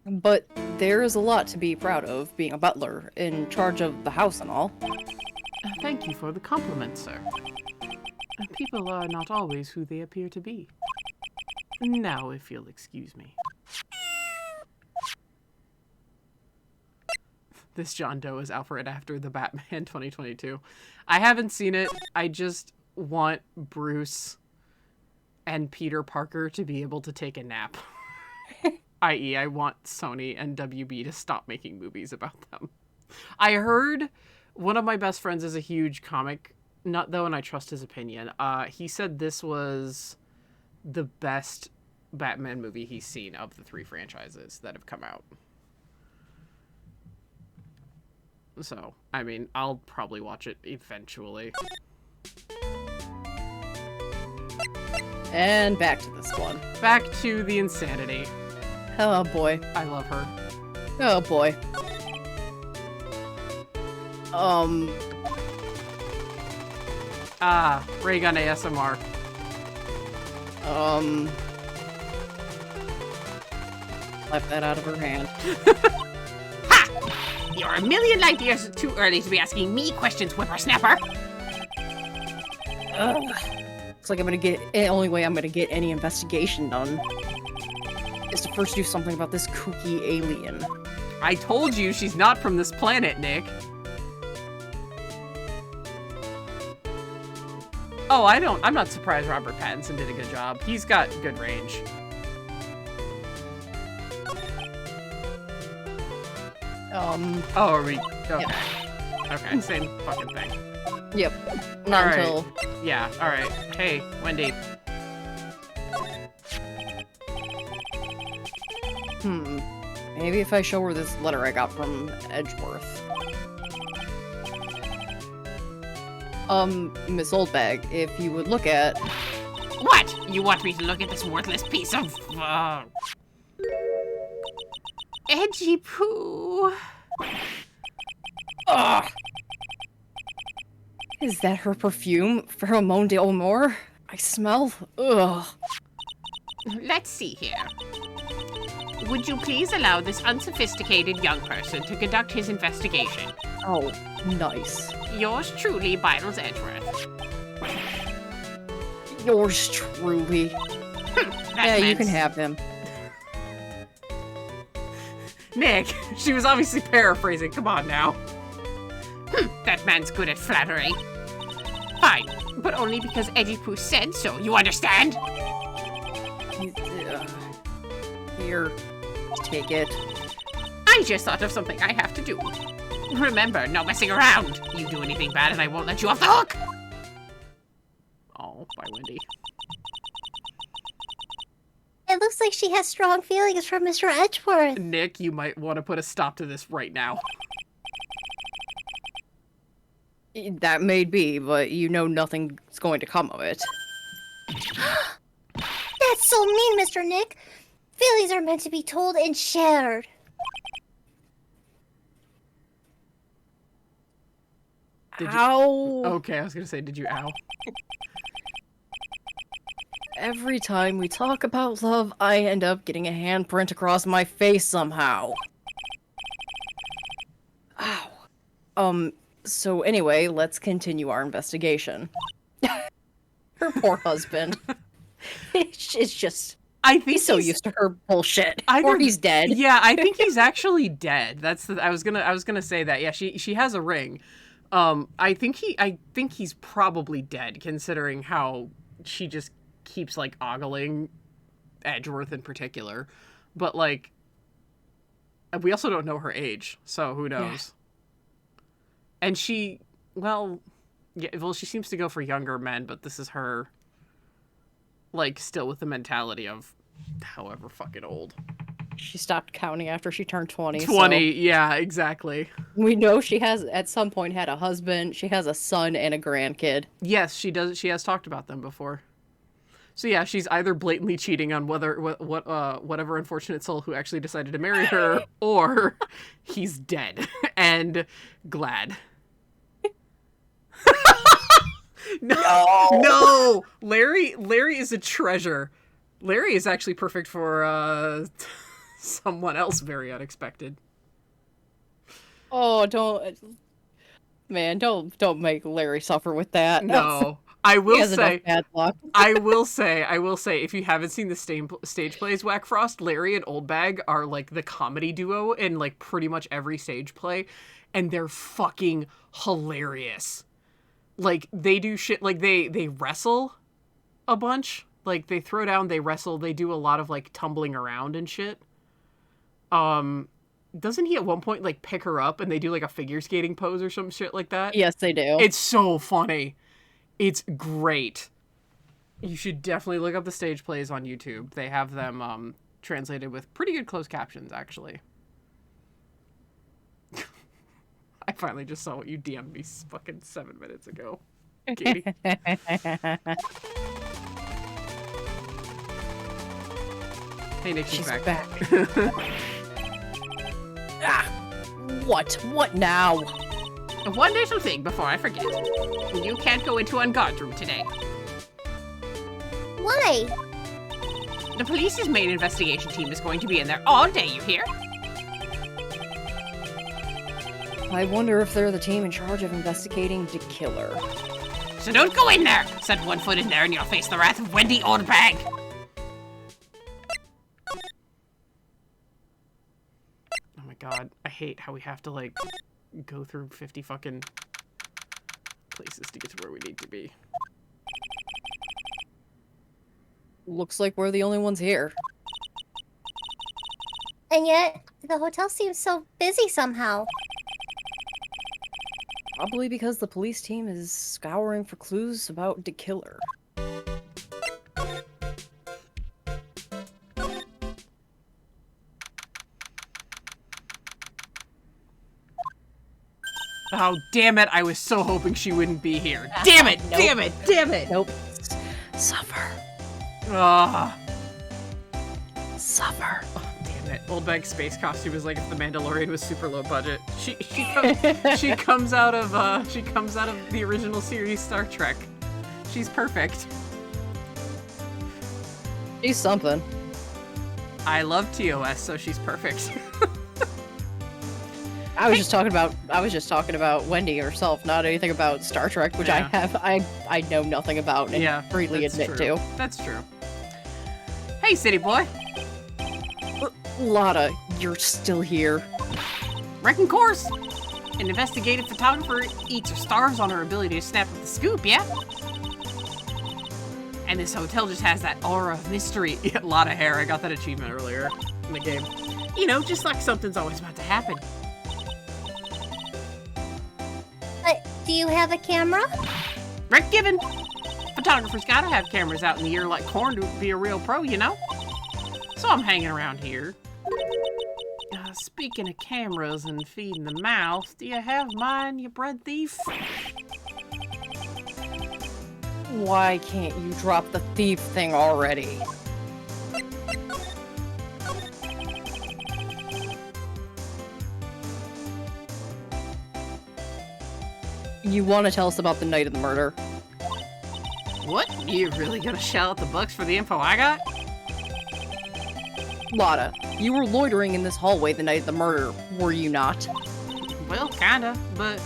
But there is a lot to be proud of being a butler, in charge of the house and all. Thank you for the compliment, sir. People are not always who they appear to be. Now, if you'll excuse me. This John Doe is Alfred after the Batman 2022. I haven't seen it. I just want Bruce and Peter Parker to be able to take a nap. I.e., I want Sony and WB to stop making movies about them. I heard one of my best friends is a huge comic nut, though, and I trust his opinion. He said this was the best Batman movie he's seen of the 3 franchises that have come out. So, I mean, I'll probably watch it eventually. And back to this one. Back to the insanity. Oh boy. I love her. Oh boy. Ray gun ASMR. Left that out of her hand. You're a million light years too early to be asking me questions, whippersnapper. It's like the only way I'm gonna get any investigation done is to first do something about this kooky alien. I told you she's not from this planet, Nick. Oh, I'm not surprised Robert Pattinson did a good job. He's got good range. Oh, are we? Okay. Yeah. Okay, same fucking thing. Yep. Not right. until... Yeah, alright. Hey, Wendy. Maybe if I show her this letter I got from Edgeworth. Miss Oldbag, if you would look at... What? You want me to look at this worthless piece of, edgy poo? Ugh! Is that her perfume? Pheromone de Omor? I smell... Ugh. Let's see here. Would you please allow this unsophisticated young person to conduct his investigation? Oh, nice. Yours truly, Byles Edgeworth. Yours truly. Yeah, you can have him. Nick, she was obviously paraphrasing. Come on now. That man's good at flattery. Fine, but only because Edgy Poo said so, you understand? Here, take it. I just thought of something I have to do. Remember, no messing around. You do anything bad and I won't let you off the hook. Oh, bye, Wendy. It looks like she has strong feelings for Mr. Edgeworth. Nick, you might want to put a stop to this right now. That may be, but you know nothing's going to come of it. That's so mean, Mr. Nick. Feelings are meant to be told and shared. Ow! Okay, I was gonna say, did you ow? Every time we talk about love, I end up getting a handprint across my face somehow. Ow. So anyway, let's continue our investigation. Her poor husband. It's just... I think he's so used to her bullshit. Either, or he's dead. Yeah, I think he's actually dead. That's the, I was gonna say that. Yeah, she has a ring. I think he's probably dead, considering how she just keeps like ogling Edgeworth in particular. But like, we also don't know her age, so who knows? Yeah. And she, well, she seems to go for younger men, but this is her, like, still with the mentality of however fucking old. She stopped counting after she turned 20. 20, so yeah, exactly. We know she has, at some point, had a husband. She has a son and a grandkid. Yes, she does. She has talked about them before. So yeah, she's either blatantly cheating on whatever unfortunate soul who actually decided to marry her, or he's dead and glad. No, Larry is a treasure. Larry is actually perfect for someone else very unexpected. Oh, don't make Larry suffer with that. No. I will say, bad luck. I will say, if you haven't seen the stage plays Whack Frost, Larry and Oldbag are like the comedy duo in like pretty much every stage play, and they're fucking hilarious. Like, they do shit, like they wrestle a bunch. Like, they throw down, they wrestle, they do a lot of like tumbling around and shit. Doesn't he at one point like pick her up and they do like a figure skating pose or some shit like that? Yes, they do. It's so funny. It's great. You should definitely look up the stage plays on YouTube. They have them translated with pretty good closed captions, actually. I finally just saw what you DM'd me fucking 7 minutes ago, Katie. Hey, Nick, she's back. What? What now? One little thing before I forget. You can't go into Unguard's room today. Why? The police's main investigation team is going to be in there all day, you hear? I wonder if they're the team in charge of investigating the killer. So don't go in there! Set one foot in there and you'll face the wrath of Wendy Oldbag! Oh my god, I hate how we have to, like, go through 50 fucking places to get to where we need to be. Looks like we're the only ones here. And yet, the hotel seems so busy somehow. Probably because the police team is scouring for clues about the killer. Oh, damn it, I was so hoping she wouldn't be here. Damn it, Nope. damn it, damn it! Nope. Suffer. Ugh. Suffer. Oh, damn it. Oldbag's space costume is like if the Mandalorian was super low budget. She comes out of the original series Star Trek. She's perfect. She's something. I love TOS, so she's perfect. I was just talking about Wendy herself, not anything about Star Trek, which Yeah. I know nothing about and freely that's admit true. to. That's true. Hey, city boy. Lotta, you're still here. Wrecking course. An investigative photographer eats her stars on her ability to snap up the scoop, yeah? And this hotel just has that aura of mystery. A lot of hair. I got that achievement earlier in the game. You know, just like something's always about to happen. But do you have a camera? Rick Given. Photographers gotta have cameras out in the air like corn to be a real pro, you know? So I'm hanging around here. Speaking of cameras and feeding the mouth, do you have mine, you bread thief? Why can't you drop the thief thing already? You want to tell us about the night of the murder? What? You really gonna shell out the bucks for the info I got? Lotta, you were loitering in this hallway the night of the murder, were you not? Well, kinda, but...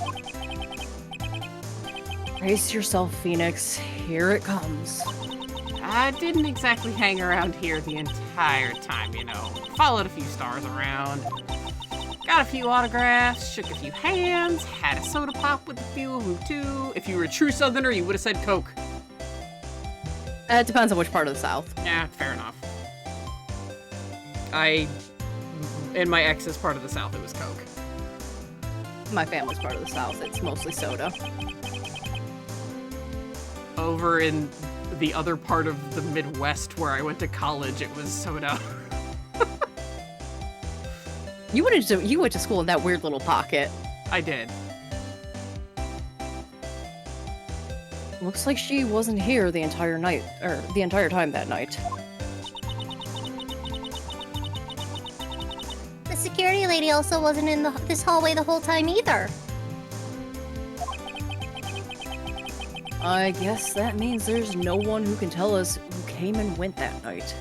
Brace yourself, Phoenix. Here it comes. I didn't exactly hang around here the entire time, you know. Followed a few stars around. Got a few autographs, shook a few hands, had a soda pop with a few of them too. If you were a true southerner, you would have said Coke. It depends on which part of the South. Yeah, fair enough. In my ex's part of the South, it was Coke. My family's part of the South. It's mostly soda. Over in the other part of the Midwest where I went to college, it was soda. You went to school in that weird little pocket. I did. Looks like she wasn't here the entire night, or the entire time that night. The security lady also wasn't in this hallway the whole time either. I guess that means there's no one who can tell us who came and went that night.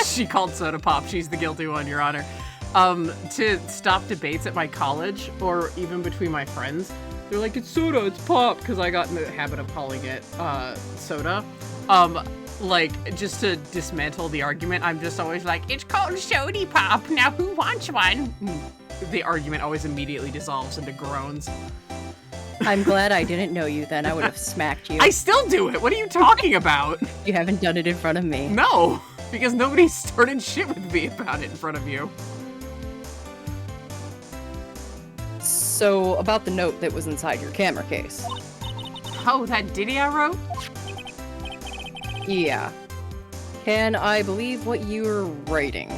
She called soda pop. She's the guilty one, Your Honor. To stop debates at my college or even between my friends, they're like, it's soda, it's pop, because I got in the habit of calling it soda. Like, just to dismantle the argument, I'm just always like, it's called sody pop, now who wants one? The argument always immediately dissolves into groans. I'm glad I didn't know you then. I would have smacked you. I still do it. What are you talking about? You haven't done it in front of me. No, because nobody started shit with me about it in front of you. So, about the note that was inside your camera case. Oh, that ditty I wrote? Yeah. Can I believe what you're writing?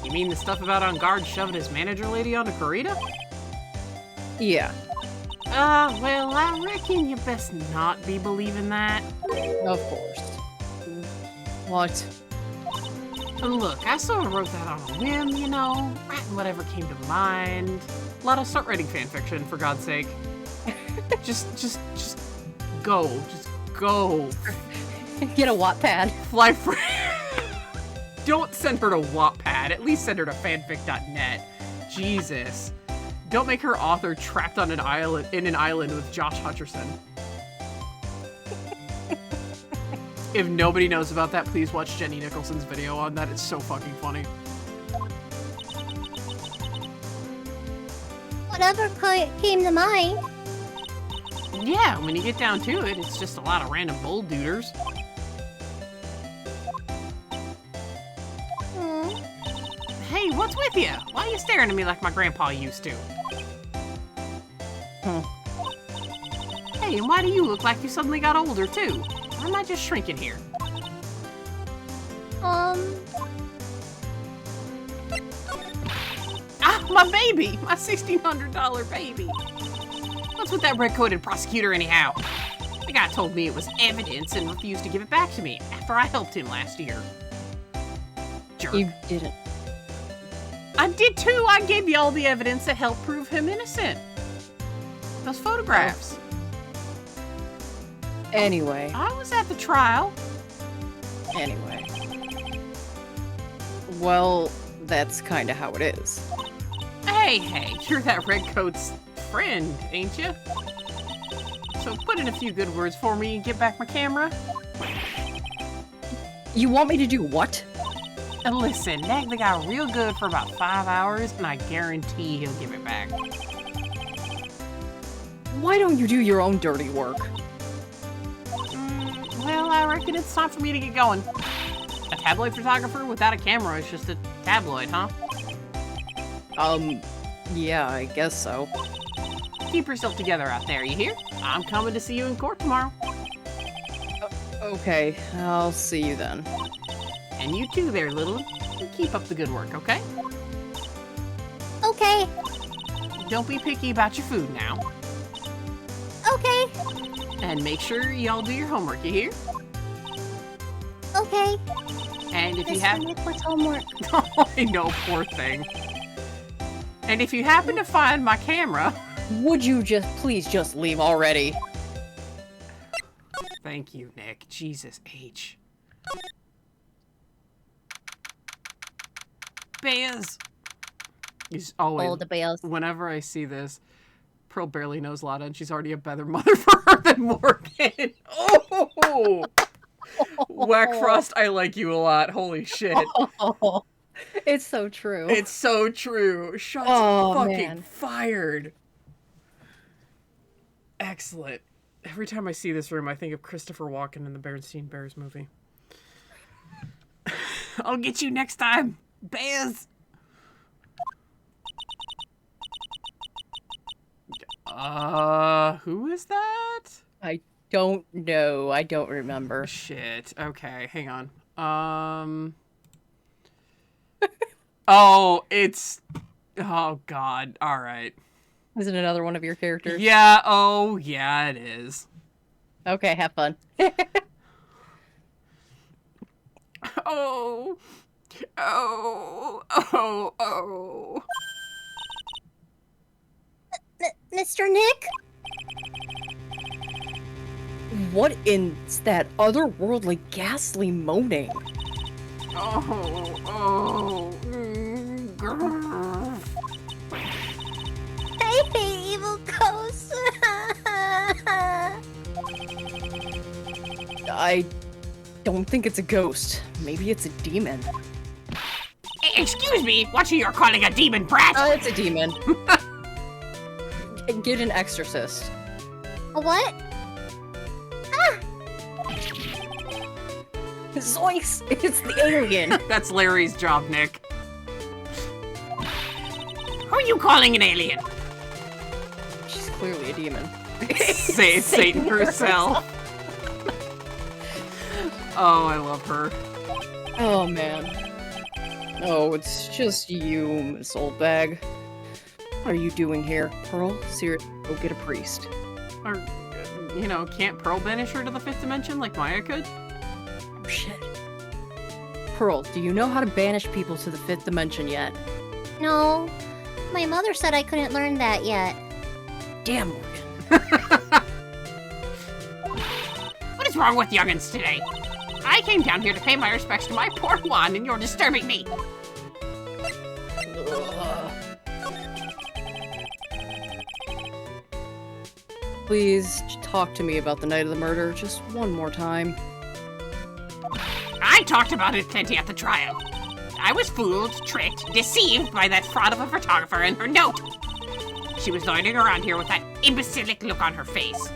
You mean the stuff about On Guard shoving his manager lady onto Karita? Yeah. Well, I reckon you best not be believing that. Of course. What? Look, I sort of wrote that on a whim, you know, writing whatever came to mind. A lot of start writing fanfiction, for God's sake. Just go. Just go. Get a Wattpad. Fly free. Don't send her to Wattpad. At least send her to fanfic.net. Jesus. Don't make her author trapped on an island with Josh Hutcherson. If nobody knows about that, please watch Jenny Nicholson's video on that. It's so fucking funny. Whatever came to mind. Yeah, when you get down to it, it's just a lot of random bull duders. Hey, what's with you? Why are you staring at me like my grandpa used to? Hey, and why do you look like you suddenly got older, too? Or am I just shrinking here? Ah, my baby! My $1,600 baby! What's with that red-coated prosecutor, anyhow? The guy told me it was evidence and refused to give it back to me after I helped him last year. Jerk. You didn't. I did too! I gave you all the evidence that helped prove him innocent. Those photographs. Anyway. I was at the trial. Anyway. Well, that's kinda how it is. Hey, you're that redcoat's friend, ain't you? So put in a few good words for me and get back my camera. You want me to do what? And listen, nag the guy real good for about 5 hours, and I guarantee he'll give it back. Why don't you do your own dirty work? Well, I reckon it's time for me to get going. A tabloid photographer without a camera is just a tabloid, huh? Yeah, I guess so. Keep yourself together out there, you hear? I'm coming to see you in court tomorrow. Okay, I'll see you then. And you too there, little. Keep up the good work, okay? Okay. Don't be picky about your food now. Okay. And make sure y'all do your homework, you hear? Okay. And if you Mr. have... Nick, what's homework? Oh, I know, poor thing. And if you happen to find my camera... Would you please just leave already? Thank you, Nick. Jesus H. Bears. He's always... Oh, the bears. Whenever I see this, Pearl barely knows Lana, and she's already a better mother for her than Morgan. Oh! Whackfrost, I like you a lot. Holy shit. Oh, it's so true. It's so true. Shots fucking man. fired. Excellent. Every time I see this room, I think of Christopher Walken in the Berenstain Bears movie. I'll get you next time, Bears. Who is that? I don't know. I don't remember. Shit. Okay, hang on. Oh, it's... Oh, God. All right. Is it another one of your characters? Yeah, oh, yeah, it is. Okay, have fun. Oh. Oh. Oh. Oh. Mr. Nick? What in that otherworldly ghastly moaning? Oh. Oh. Grr. I hate evil ghosts. I don't think it's a ghost. Maybe it's a demon. Excuse me, what you're calling a demon, brat? It's a demon. Get an exorcist. A what? Zoinks! It's the alien! That's Larry's job, Nick. Who are you calling an alien? She's clearly a demon. Say Satan herself. Oh, I love her. Oh, man. Oh, it's just you, Miss Oldbag. What are you doing here? Pearl, seriously, go get a priest. Or, you know, can't Pearl banish her to the 5th dimension like Maya could? Oh, shit. Pearl, do you know how to banish people to the 5th dimension yet? No. My mother said I couldn't learn that yet. Damn, Morgan. What is wrong with youngins today? I came down here to pay my respects to my poor Juan, and you're disturbing me. Please talk to me about the night of the murder just one more time. I talked about it plenty at the trial. I was fooled, tricked, deceived by that fraud of a photographer and her note. She was loitering around here with that imbecilic look on her face.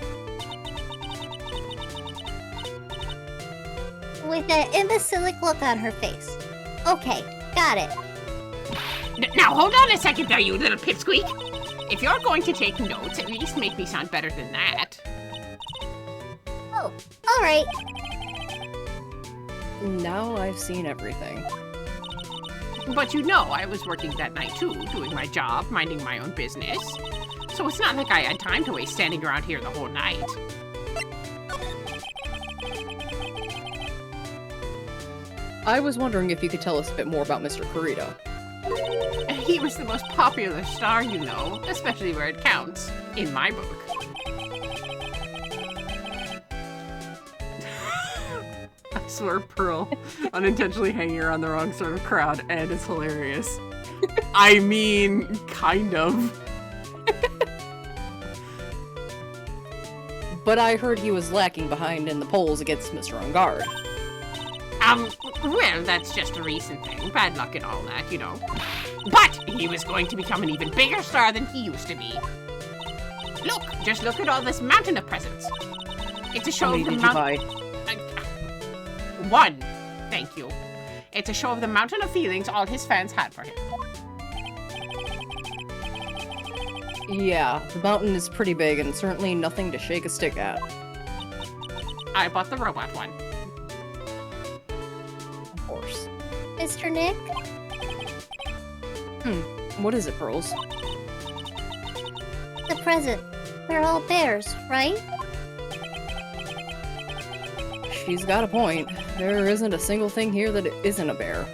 With that imbecilic look on her face. Okay, got it. Now hold on a second there, you little pipsqueak. If you're going to take notes, at least make me sound better than that. Oh, alright. Now I've seen everything. But you know, I was working that night too, doing my job, minding my own business. So it's not like I had time to waste standing around here the whole night. I was wondering if you could tell us a bit more about Mr. Kurita. He was the most popular star, you know, especially where it counts, in my book. I swear Pearl unintentionally hanging around the wrong sort of crowd, and it's hilarious. I mean, kind of. But I heard he was lacking behind in the polls against Mr. Ungard. Well, that's just a recent thing. Bad luck and all that, you know. But he was going to become an even bigger star than he used to be. Look, just look at all this mountain of presents. It's a show of the mountain. One, thank you. It's a show of the mountain of feelings all his fans had for him. Yeah, the mountain is pretty big and certainly nothing to shake a stick at. I bought the robot one. Of course. Mr. Nick? What is it, Pearls? The present. They're all bears, right? She's got a point. There isn't a single thing here that isn't a bear.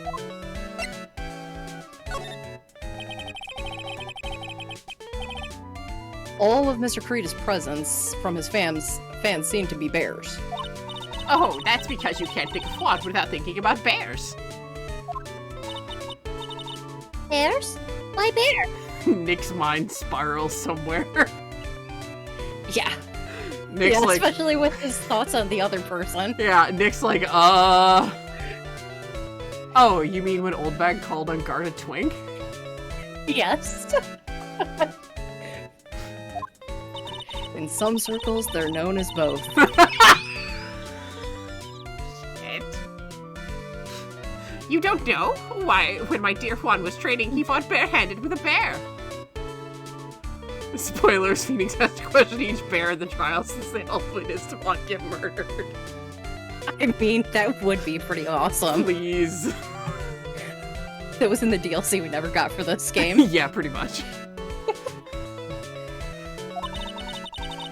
All of Mr. Kurita's presents from his fans seem to be bears. Oh, that's because you can't think of Juan without thinking about bears. Bears? Why bear? Nick's mind spirals somewhere. Yeah. Nick's yeah, like, especially with his thoughts on the other person. yeah, Nick's like, Oh, you mean when Old Bag called Ungard a twink? Yes. In some circles, they're known as both. Shit. You don't know? Why, when my dear Juan was training, he fought barehanded with a bear. Spoilers, Phoenix has to question each bear in the trial since they all witnessed Juan get murdered. I mean, that would be pretty awesome. Please. That was in the DLC we never got for this game. Yeah, pretty much.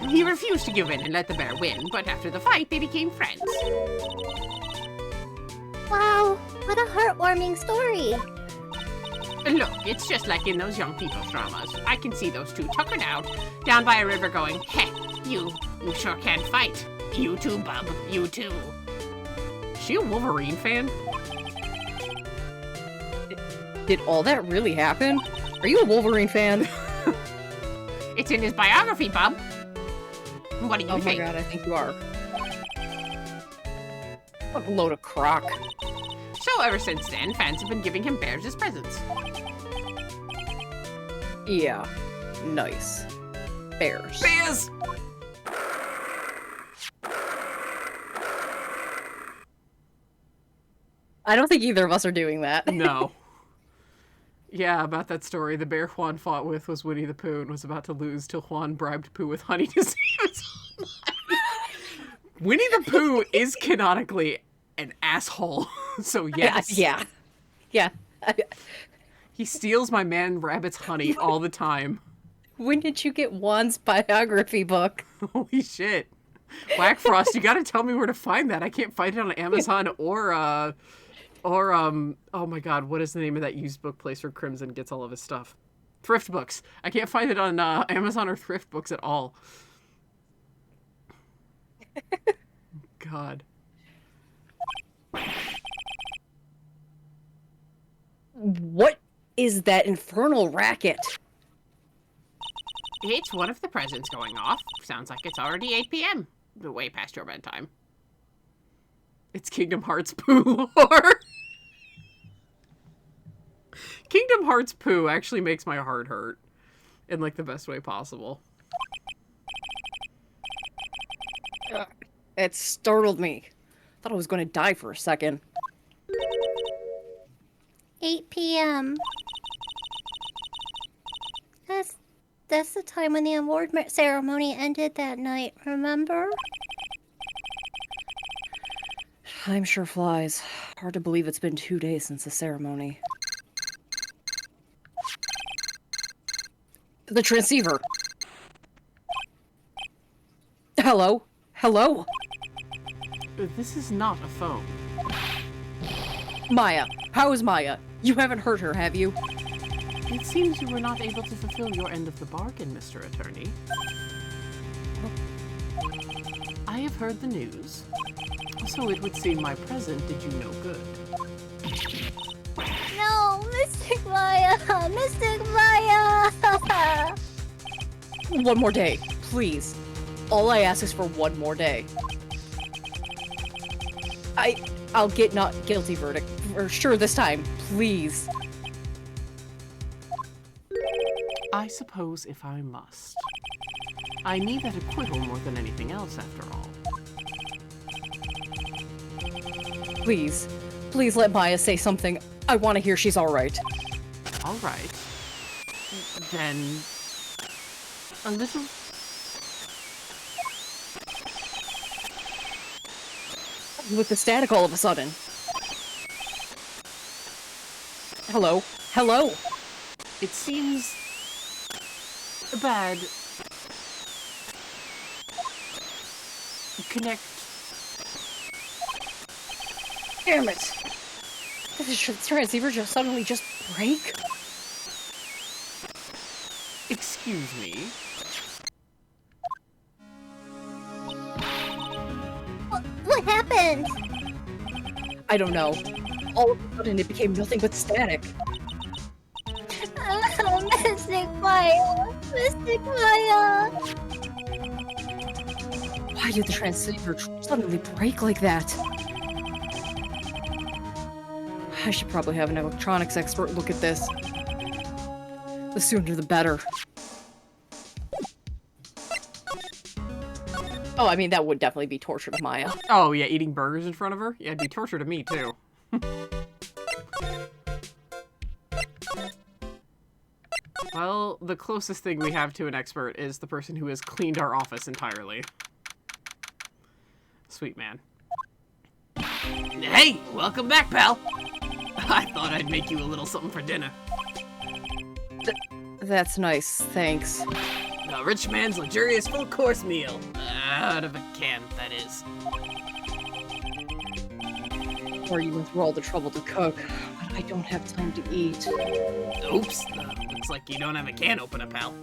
He refused to give in and let the bear win, but after the fight, they became friends. Wow, what a heartwarming story. Look, it's just like in those young people's dramas. I can see those two tuckered out, down by a river going, heh, you sure can fight. You too, bub, you too. Is she a Wolverine fan? Did all that really happen? Are you a Wolverine fan? It's in his biography, bub. What do you think? Oh my god, I think you are. What a load of crock. So ever since then, fans have been giving him bears as presents. Yeah. Nice. Bears. Bears! I don't think either of us are doing that. No. Yeah, about that story, the bear Juan fought with was Winnie the Pooh and was about to lose till Juan bribed Pooh with honey to save his life. Winnie the Pooh is canonically an asshole, so yes. Yeah. Yeah. He steals my man Rabbit's honey all the time. When did you get Juan's biography book? Holy shit. Whack Frost, you gotta tell me where to find that. I can't find it on Amazon or oh my god, what is the name of that used book place where Crimson gets all of his stuff? Thrift Books. I can't find it on Amazon or Thrift Books at all. God. What is that infernal racket? It's one of the presents going off. Sounds like it's already 8 p.m. Way past your bedtime. It's Kingdom Hearts poo lore. Kingdom Hearts poo actually makes my heart hurt. In, like, the best way possible. It startled me. Thought I was going to die for a second. 8 p.m. That's the time when the award ceremony ended that night, remember? Time sure flies. Hard to believe it's been 2 days since the ceremony. The transceiver. Hello? Hello? This is not a phone. Maya. How is Maya? You haven't hurt her, have you? It seems you were not able to fulfill your end of the bargain, Mr. Attorney. I have heard the news. So it would seem my present did you no good. No, Mystic Maya! Mystic Maya! One more day, please. All I ask is for one more day. I'll get not guilty verdict for sure this time, please. I suppose if I must. I need that acquittal more than anything else, after all. Please. Please let Maya say something. I want to hear she's alright. All right. Then... a little... With the static all of a sudden. Hello? Hello? It seems... bad. Connect... Damn it! Did the transceiver just suddenly just break? Excuse me? What happened? I don't know. All of a sudden it became nothing but static. Mystic Maya! Mystic Maya! Why did the transceiver suddenly break like that? I should probably have an electronics expert look at this. The sooner the better. Oh, I mean, that would definitely be torture to Maya. Oh, yeah, eating burgers in front of her? Yeah, it'd be torture to me, too. Well, the closest thing we have to an expert is the person who has cleaned our office entirely. Sweet man. Hey, welcome back, pal. I thought I'd make you a little something for dinner. That's nice, thanks. A rich man's luxurious full-course meal. Out of a can, that is. Or you went through all the trouble to cook, but I don't have time to eat. Oops. Looks like you don't have a can opener, pal.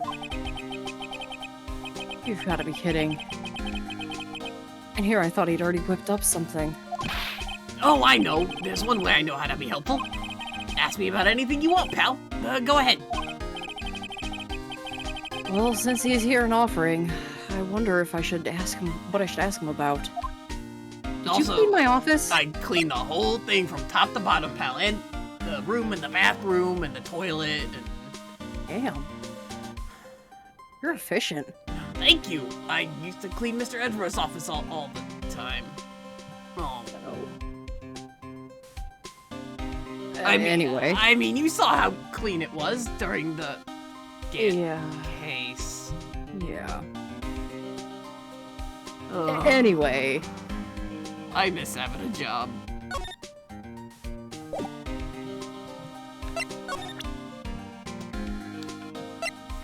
You've got to be kidding. And here I thought he'd already whipped up something. Oh, I know. There's one way I know how to be helpful. Ask me about anything you want, pal. Go ahead. Well, since he's here and offering, I wonder if I should ask him what I should ask him about. Did you clean my office? I cleaned the whole thing from top to bottom, pal. And the room and the bathroom and the toilet and... Damn. You're efficient. Thank you. I used to clean Mr. Edwards' office all the time. Oh. Anyway. I mean, you saw how clean it was during the case. Yeah. Ugh. Anyway. I miss having a job.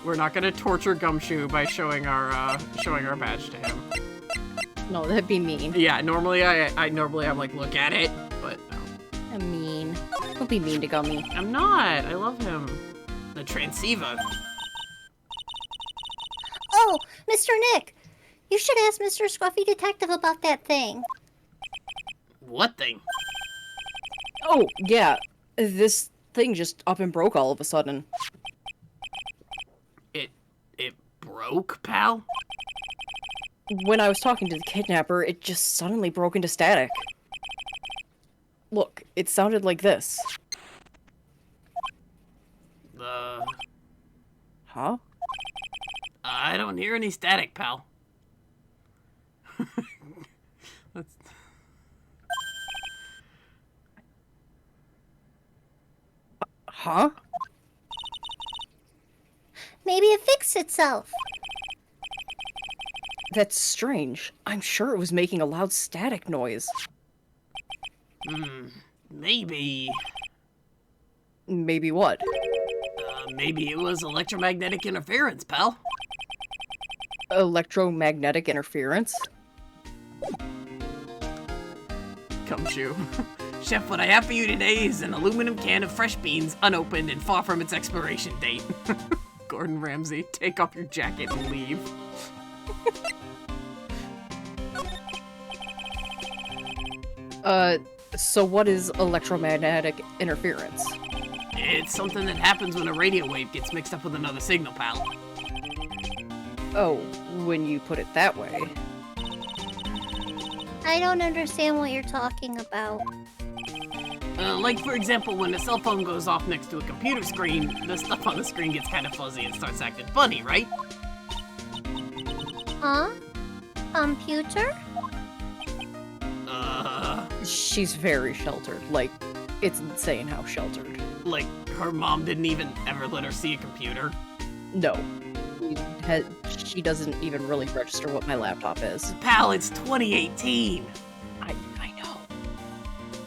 We're not gonna torture Gumshoe by showing our badge to him. No, that'd be mean. Yeah, normally I'm like, look at it, but no. I'm mean. Don't be mean to Gummy. I'm not. I love him. The transceiver. Oh, Mr. Nick! You should ask Mr. Scruffy Detective about that thing. What thing? Oh, yeah. This thing just up and broke all of a sudden. It broke, pal? When I was talking to the kidnapper, it just suddenly broke into static. Look, it sounded like this. Huh? I don't hear any static, pal. Let's... Huh? Maybe it fixed itself. That's strange. I'm sure it was making a loud static noise. Maybe... Maybe what? Maybe it was electromagnetic interference, pal. Electromagnetic interference? Gumshoe. Chef, what I have for you today is an aluminum can of fresh beans, unopened and far from its expiration date. Gordon Ramsay, take off your jacket and leave. So what is electromagnetic interference? It's something that happens when a radio wave gets mixed up with another signal, pal. Oh, when you put it that way. I don't understand what you're talking about. Like, for example, when a cell phone goes off next to a computer screen, the stuff on the screen gets kind of fuzzy and starts acting funny, right? Huh? Computer? She's very sheltered. Like, it's insane how sheltered. Like, her mom didn't even ever let her see a computer. No. She doesn't even really register what my laptop is. Pal, it's 2018. I know.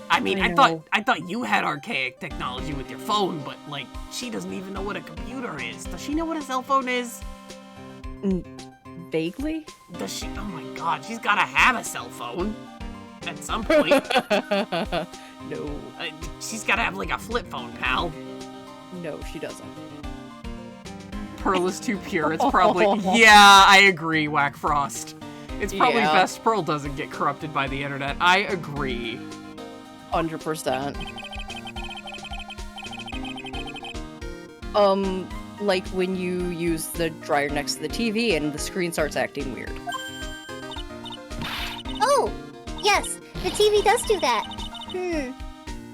I mean, I I thought you had archaic technology with your phone, but, like, she doesn't even know what a computer is. Does she know what a cell phone is? Vaguely? Does she? Oh my god, she's gotta have a cell phone. At some point. No. She's gotta have, like, a flip phone, pal. No, she doesn't. Pearl is too pure. It's probably... Yeah, I agree, Whack Frost. It's probably best Pearl doesn't get corrupted by the internet. I agree. 100%. Like when you use the dryer next to the TV and the screen starts acting weird. Oh, yes, the TV does do that.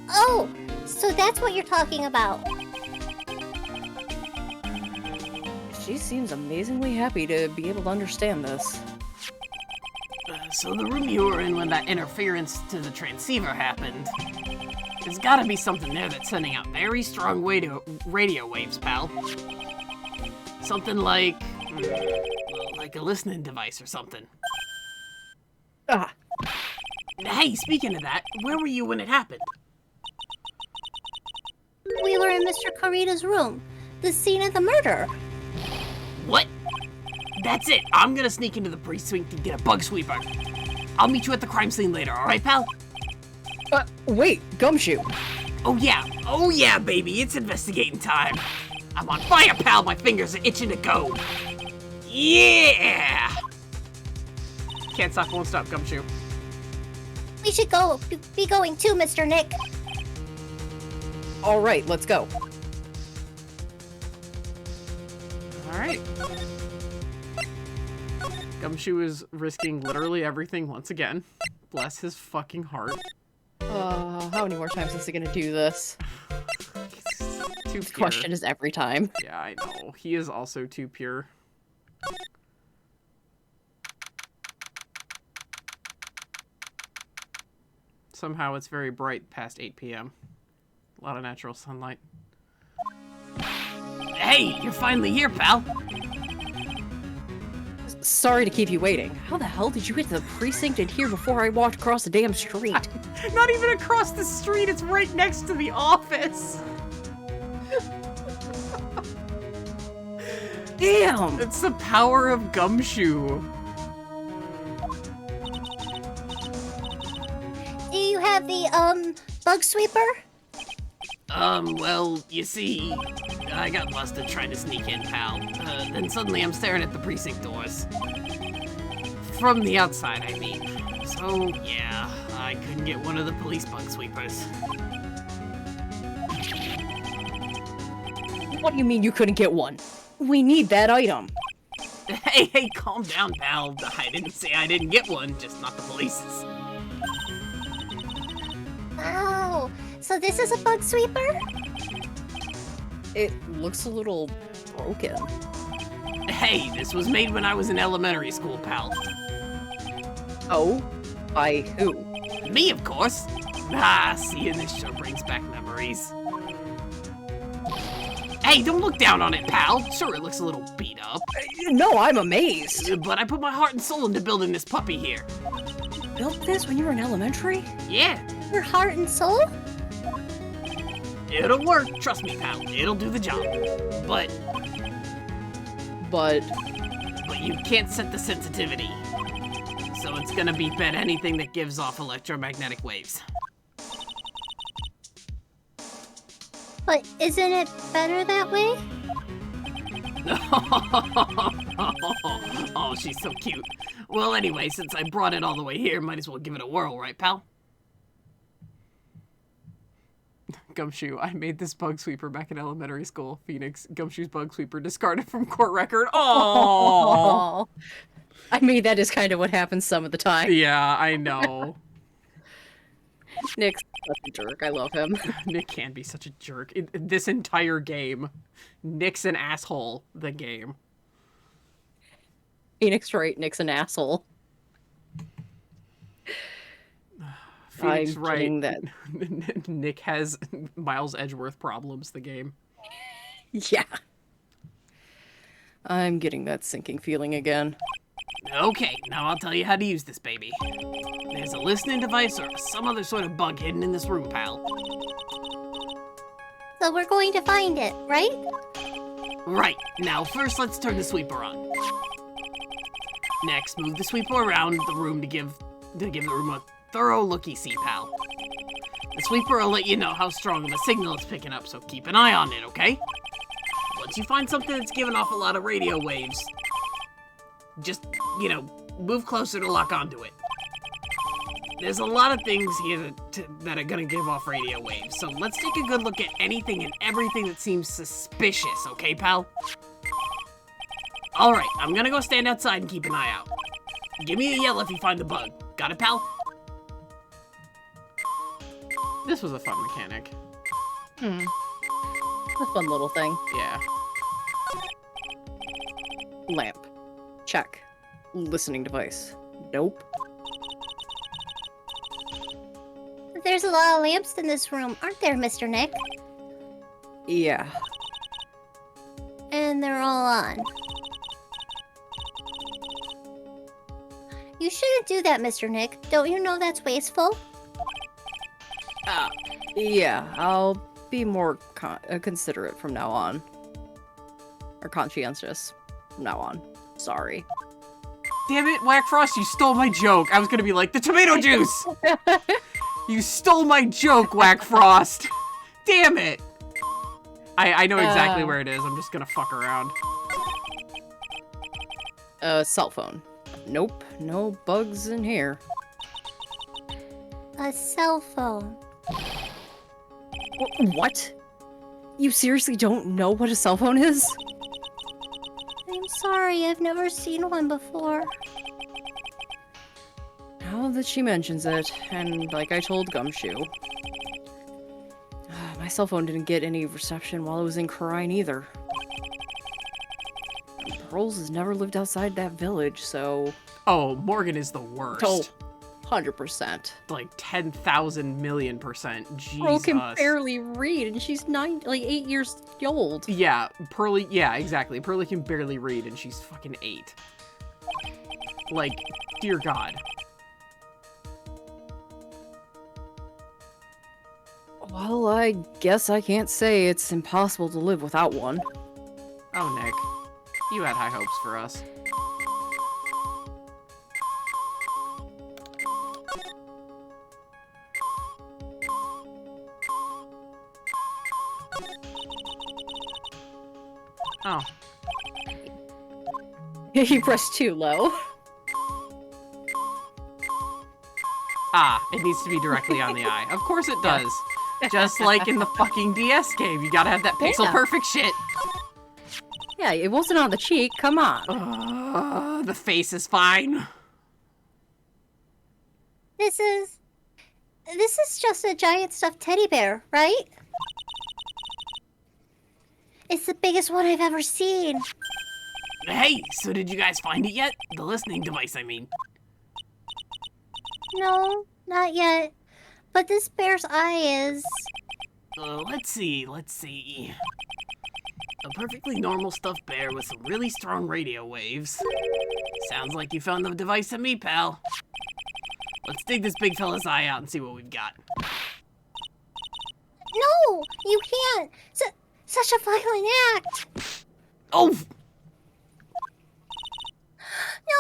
Oh, so that's what you're talking about. She seems amazingly happy to be able to understand this. So the room you were in when that interference to the transceiver happened, there's gotta be something there that's sending out very strong radio waves, pal. Something like, like a listening device or something. Ah. Hey, speaking of that, where were you when it happened? We were in Mr. Corita's room, the scene of the murder. What? That's it. I'm gonna sneak into the precinct and get a bug sweeper. I'll meet you at the crime scene later, alright, pal? Wait, Gumshoe. Oh yeah, baby, it's investigating time. I'm on fire, pal. My fingers are itching to go. Yeah! Can't stop, won't stop, Gumshoe. We should be going too, Mr. Nick. All right, let's go. All right. Gumshoe is risking literally everything once again. Bless his fucking heart. How many more times is he gonna do this? Too The pure. question is every time. Yeah, I know. He is also too pure. Somehow it's very bright past 8 p.m. A lot of natural sunlight. Hey, you're finally here, pal. Sorry to keep you waiting. How the hell did you get to the precinct in here before I walked across the damn street? Not even across the street, it's right next to the office. Damn! It's the power of Gumshoe. Do you have the, bug sweeper? Well, you see, I got busted trying to sneak in, pal. Then suddenly I'm staring at the precinct doors. From the outside, I mean. So, yeah, I couldn't get one of the police bug sweepers. What do you mean you couldn't get one? We need that item. Hey, calm down, pal. I didn't say I didn't get one, just not the police's. Oh, so this is a bug sweeper? It looks a little broken. Hey, this was made when I was in elementary school, pal. Oh? By who? Me, of course. Ah, seeing this sure brings back memories. Hey, don't look down on it, pal. Sure, it looks a little beat up. No, I'm amazed. But I put my heart and soul into building this puppy here. You built this when you were in elementary? Yeah, Your heart and soul? it'll work. Trust me, pal. It'll do the job. But But you can't set the sensitivity. So it's gonna beep at anything that gives off electromagnetic waves. But isn't it better that way? Oh, she's so cute. Well, anyway, since I brought it all the way here, might as well give it a whirl, right, pal? Gumshoe, I made this bug sweeper back in elementary school. Phoenix, Gumshoe's bug sweeper discarded from court record. Oh, I mean, that is kind of what happens some of the time. yeah, I know. Nick's such a jerk. I love him. Nick can be such a jerk. This entire game, Nick's an asshole. The game. Phoenix Wright, Nick's an asshole. Phoenix I'm Wright. kidding that. Nick has Miles Edgeworth problems. The game. Yeah. I'm getting that sinking feeling again. Okay, now I'll tell you how to use this baby. There's a listening device or some other sort of bug hidden in this room, pal. So we're going to find it, right? Right, now first let's turn the sweeper on. Next, move the sweeper around the room to give the room a thorough looky-see, pal. The sweeper will let you know how strong of a signal it's picking up, so keep an eye on it, okay? Once you find something that's giving off a lot of radio waves, just, move closer to lock onto it. There's a lot of things here that are gonna give off radio waves, so let's take a good look at anything and everything that seems suspicious, okay, pal? Alright, I'm gonna go stand outside and keep an eye out. Give me a yell if you find the bug. Got it, pal? This was a fun mechanic. A fun little thing. Yeah. Lamp. Check. Listening device. Nope. There's a lot of lamps in this room, aren't there, Mr. Nick? Yeah. And they're all on. You shouldn't do that, Mr. Nick. Don't you know that's wasteful? Yeah, I'll be more considerate from now on. Or conscientious from now on. Sorry. Damn it, Whack Frost, you stole my joke. I was gonna be like, the tomato juice! You stole my joke, Whack Frost! Damn it! I know exactly where it is. I'm just gonna fuck around. Cell phone. Nope, no bugs in here. A cell phone. What? You seriously don't know what a cell phone is? I'm sorry, I've never seen one before. Now that she mentions it, and like I told Gumshoe, my cell phone didn't get any reception while it was in Karine either. Pearls has never lived outside that village, so... Oh, Morgan is the worst. Oh, 100%. Like 10,000 million %. Jesus. Pearl can barely read, and she's 8 years old. Yeah, Pearly, yeah, exactly. Pearly can barely read, and she's fucking 8. Like, dear God. Well, I guess I can't say it's impossible to live without one. Oh, Nick. You had high hopes for us. Oh. You pressed too low. Ah, it needs to be directly on the eye. Of course it does. Just like in the fucking DS game. You gotta have that pixel perfect shit. Yeah, it wasn't on the cheek. Come on. The face is fine. This is just a giant stuffed teddy bear, right? It's the biggest one I've ever seen. Hey, so did you guys find it yet? The listening device, I mean. No, not yet. But this bear's eye is... Let's see. A perfectly normal stuffed bear with some really strong radio waves. Sounds like you found the device to me, pal. Let's dig this big fella's eye out and see what we've got. No, you can't. Such a violent act. Oh! No.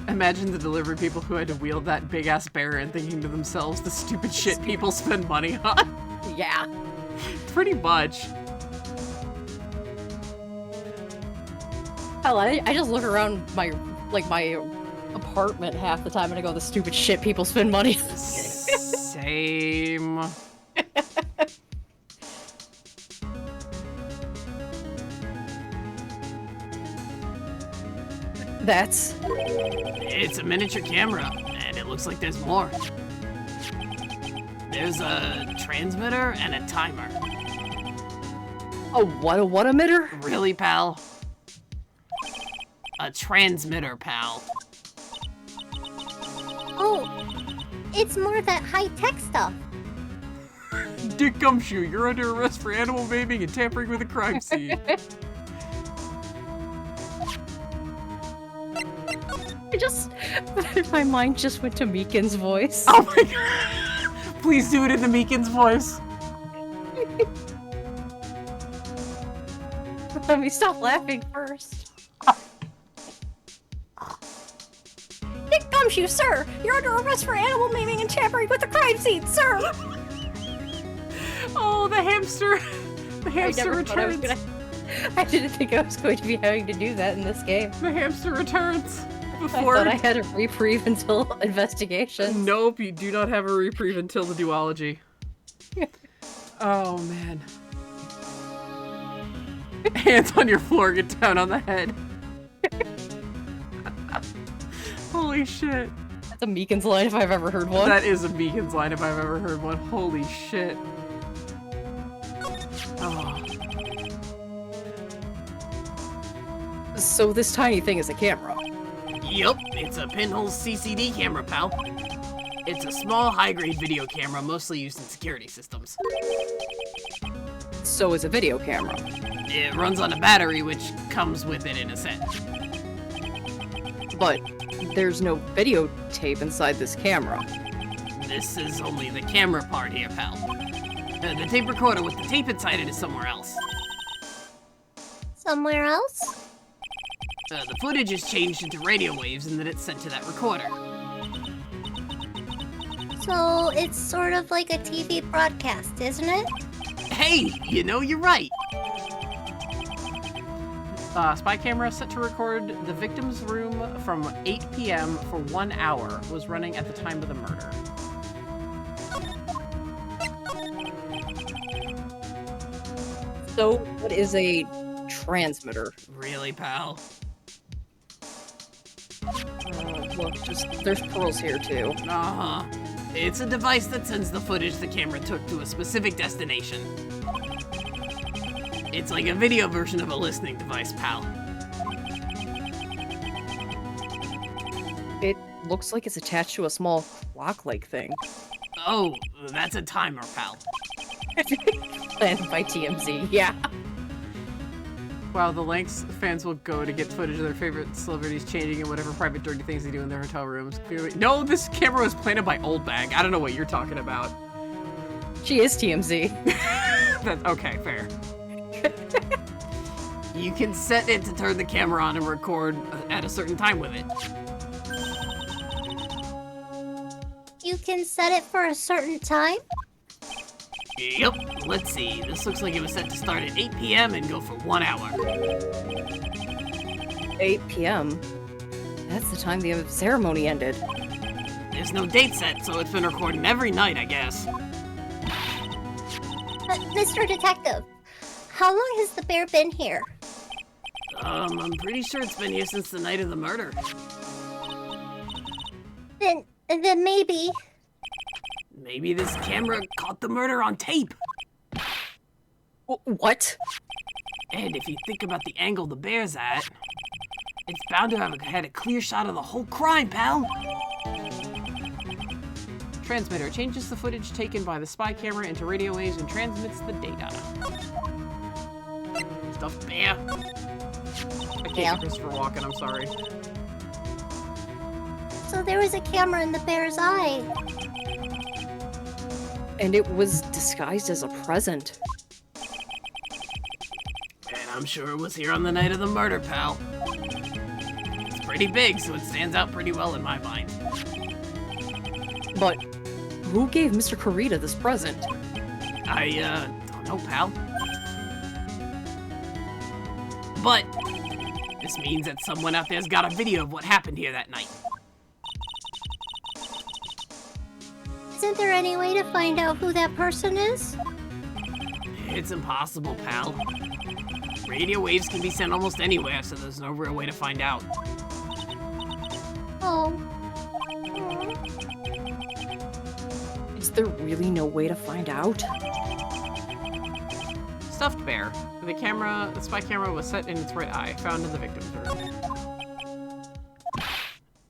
Imagine the delivery people who had to wield that big-ass bear and thinking to themselves, the stupid shit people spend money on. Yeah. Pretty much. Hell, I just look around my apartment half the time and I go, the stupid shit people spend money. Same. It's a miniature camera, and it looks like there's more. There's a transmitter and a timer. Oh, what a emitter? Really, pal? A transmitter, pal. Oh, it's more of that high-tech stuff. Dick Gumshoe, you're under arrest for animal maiming and tampering with a crime scene. My mind just went to Meekin's voice. Oh my god! Please do it in the Meekin's voice. Let me stop laughing first. Dick Gumshoe, sir! You're under arrest for animal maiming and tampering with the crime scene, sir! Oh, the hamster! The hamster returns. I didn't think I was going to be having to do that in this game. The hamster returns. I thought I had a reprieve until investigation. Nope, you do not have a reprieve until the duology. Oh, man. Hands on your floor, get down on the head. Holy shit. That's a Meekin's line if I've ever heard one. That is a Meekin's line if I've ever heard one. Holy shit. Oh. So this tiny thing is a camera. Yup, it's a pinhole CCD camera, pal. It's a small, high-grade video camera mostly used in security systems. So is a video camera. It runs on a battery, which comes with it in a set. But there's no videotape inside this camera. This is only the camera part here, pal. The tape recorder with the tape inside it is somewhere else. Somewhere else? The footage is changed into radio waves and then it's sent to that recorder. So it's sort of like a TV broadcast, isn't it? Hey, you know, you're right. Spy camera set to record the victim's room from 8 p.m. for 1 hour was running at the time of the murder. So what is a transmitter? Really, pal? Look, there's pearls here too. Uh-huh. It's a device that sends the footage the camera took to a specific destination. It's like a video version of a listening device, pal. It looks like it's attached to a small clock-like thing. Oh, that's a timer, pal. Planned by TMZ, yeah. Wow, the lengths fans will go to get footage of their favorite celebrities changing in whatever private dirty things they do in their hotel rooms. No, this camera was planted by Oldbag. I don't know what you're talking about. She is TMZ. That's okay, fair. You can set it to turn the camera on and record at a certain time with it. You can set it for a certain time? Yep, let's see. This looks like it was set to start at 8 p.m. and go for 1 hour. 8 p.m.? That's the time the ceremony ended. There's no date set, so it's been recording every night, I guess. Mr. Detective, how long has the bear been here? I'm pretty sure it's been here since the night of the murder. Then maybe... Maybe this camera caught the murder on tape. What? And if you think about the angle the bear's at, it's bound to have had a clear shot of the whole crime, pal. Transmitter changes the footage taken by the spy camera into radio waves and transmits the data. Stuffed bear. I can't be Christopher Walken, I'm sorry. So there was a camera in the bear's eye. And it was disguised as a present. And I'm sure it was here on the night of the murder, pal. It's pretty big, so it stands out pretty well in my mind. But who gave Mr. Kurita this present? I, don't know, pal. But this means that someone out there's got a video of what happened here that night. Isn't there any way to find out who that person is? It's impossible, pal. Radio waves can be sent almost anywhere, so there's no real way to find out. Oh. Is there really no way to find out? Stuffed bear. The spy camera was set in its right eye, found in the victim's room.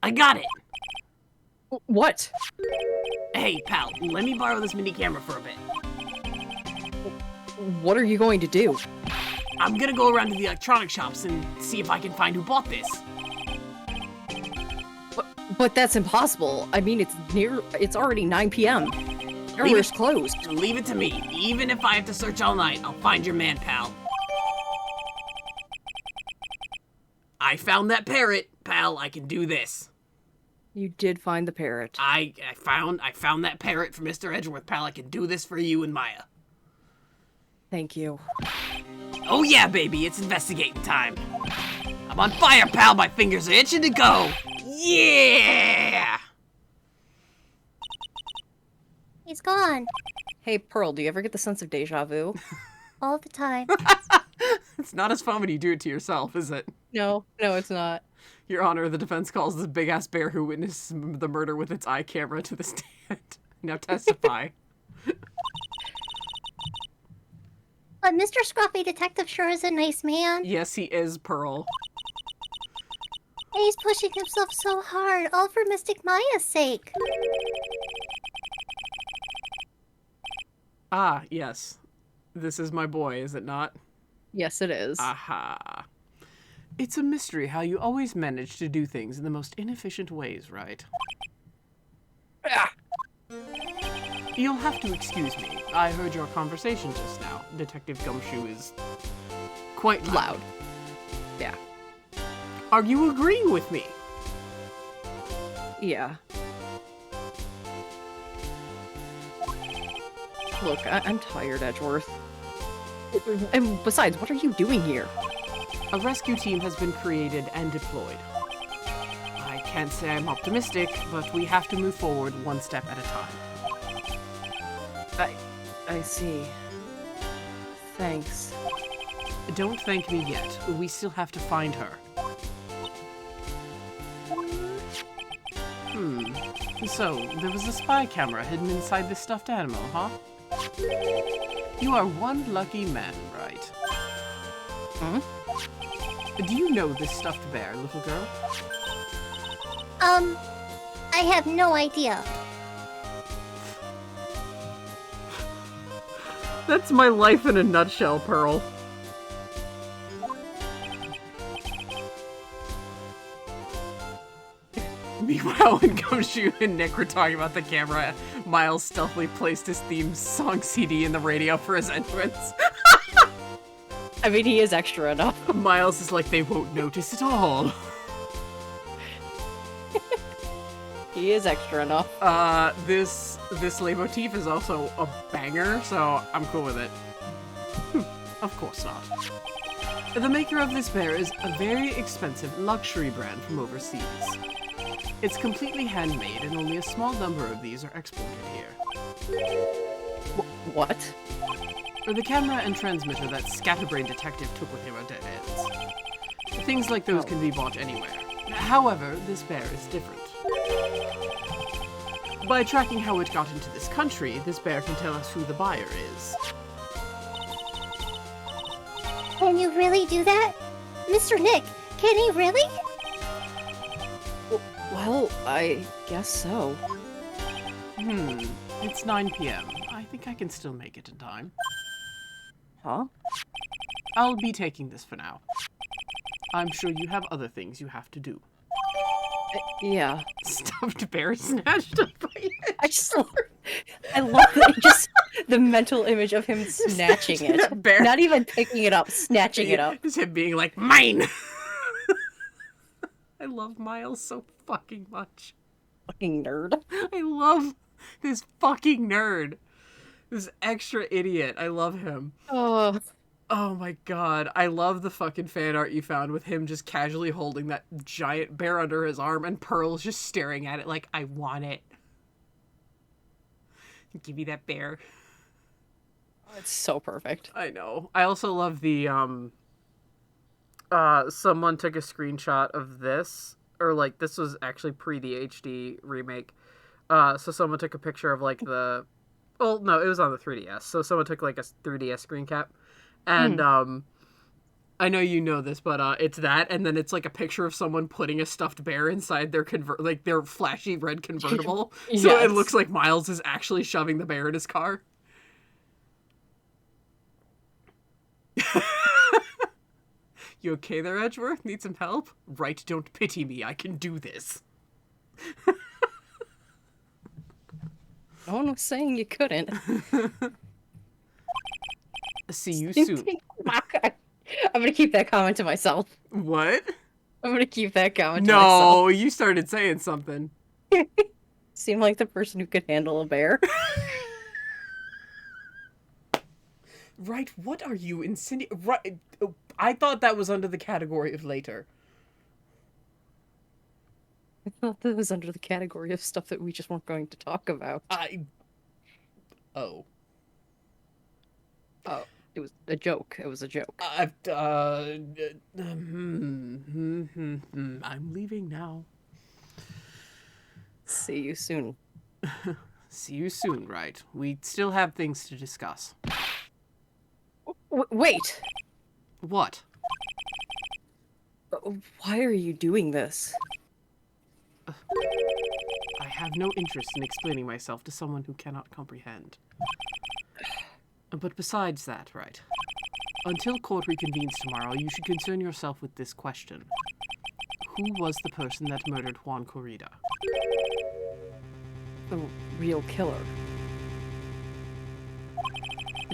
I got it! What? Hey, pal, let me borrow this mini camera for a bit. What are you going to do? I'm gonna go around to the electronic shops and see if I can find who bought this. But that's impossible. I mean, it's already 9 p.m. Everywhere's closed. Leave it to me. Even if I have to search all night, I'll find your man, pal. I found that parrot, pal. I can do this. You did find the parrot. I found that parrot for Mr. Edgeworth, pal. I can do this for you and Maya. Thank you. Oh yeah, baby, it's investigating time. I'm on fire, pal. My fingers are itching to go. Yeah! He's gone. Hey, Pearl, do you ever get the sense of deja vu? All the time. It's not as fun when you do it to yourself, is it? No, it's not. Your Honor, the defense calls this big-ass bear who witnessed the murder with its eye camera to the stand. Now testify. But Mr. Scruffy Detective sure is a nice man. Yes, he is, Pearl. And he's pushing himself so hard, all for Mystic Maya's sake. Ah, yes. This is my boy, is it not? Yes, it is. Aha. It's a mystery how you always manage to do things in the most inefficient ways, right? Ah. You'll have to excuse me. I heard your conversation just now. Detective Gumshoe is quite loud. Yeah. Are you agreeing with me? Yeah. Look, I'm tired, Edgeworth. And besides, what are you doing here? A rescue team has been created and deployed. I can't say I'm optimistic, but we have to move forward one step at a time. I see. Thanks. Don't thank me yet. We still have to find her. So, there was a spy camera hidden inside this stuffed animal, huh? You are one lucky man, Wright. Hmm? Do you know this stuffed bear, little girl? I have no idea. That's my life in a nutshell, Pearl. Meanwhile, when Gumshoe and Nick were talking about the camera, Miles stealthily placed his theme song CD in the radio for his entrance. I mean, he is extra enough. Miles is like, they won't notice at all. He is extra enough. This leitmotif is also a banger, so I'm cool with it. Of course not. The maker of this bear is a very expensive luxury brand from overseas. It's completely handmade, and only a small number of these are exported here. What? The camera and transmitter that Scatterbrain Detective took with him are dead ends. Things like those can be bought anywhere. However, this bear is different. By tracking how it got into this country, this bear can tell us who the buyer is. Can you really do that? Mr. Nick, can he really? Well, I guess so. It's 9 p.m. I think I can still make it in time. Huh? I'll be taking this for now. I'm sure you have other things you have to do. Yeah. Stuffed bear snatched up by it. I love it. Just the mental image of him snatching it. Bear. Not even picking it up, snatching it up. Just him being like, mine! I love Miles so fucking much. Fucking nerd. I love this fucking nerd. This extra idiot. I love him. Oh. Oh my god. I love the fucking fan art you found with him just casually holding that giant bear under his arm and Pearl's just staring at it like, I want it. Give me that bear. It's so perfect. I know. I also love the, someone took a screenshot of this, or like, this was actually pre the HD remake. So someone took a picture of like well, no, it was on the 3DS. So someone took like a 3DS screen cap. And, I know you know this, but, it's that, and then it's like a picture of someone putting a stuffed bear inside their their flashy red convertible. Yes. So it looks like Miles is actually shoving the bear in his car. You okay there, Edgeworth? Need some help? Wright, don't pity me. I can do this. No one was saying you couldn't. See you soon. I'm gonna keep that comment to myself. What? I'm gonna keep that comment to myself. No, you started saying something. Seem like the person who could handle a bear. Right, what are you insinuating? Right, I thought that was under the category of later. I thought that was under the category of stuff that we just weren't going to talk about. Oh. Oh, it was a joke. It was a joke. I'm leaving now. See you soon. See you soon, right? We still have things to discuss. Wait! What? Why are you doing this? I have no interest in explaining myself to someone who cannot comprehend. But besides that, right? Until court reconvenes tomorrow, you should concern yourself with this question. Who was the person that murdered Juan Corrida? The real killer.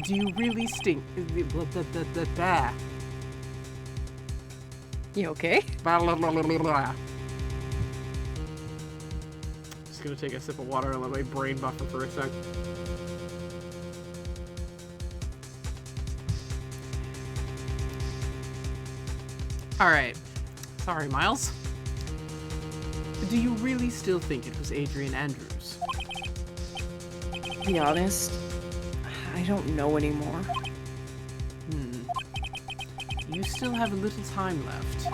Do you really stink? You okay? Just gonna take a sip of water and let my brain buffer for a sec. Alright. Sorry, Miles. Do you really still think it was Adrian Andrews? To be honest, I don't know anymore. You still have a little time left.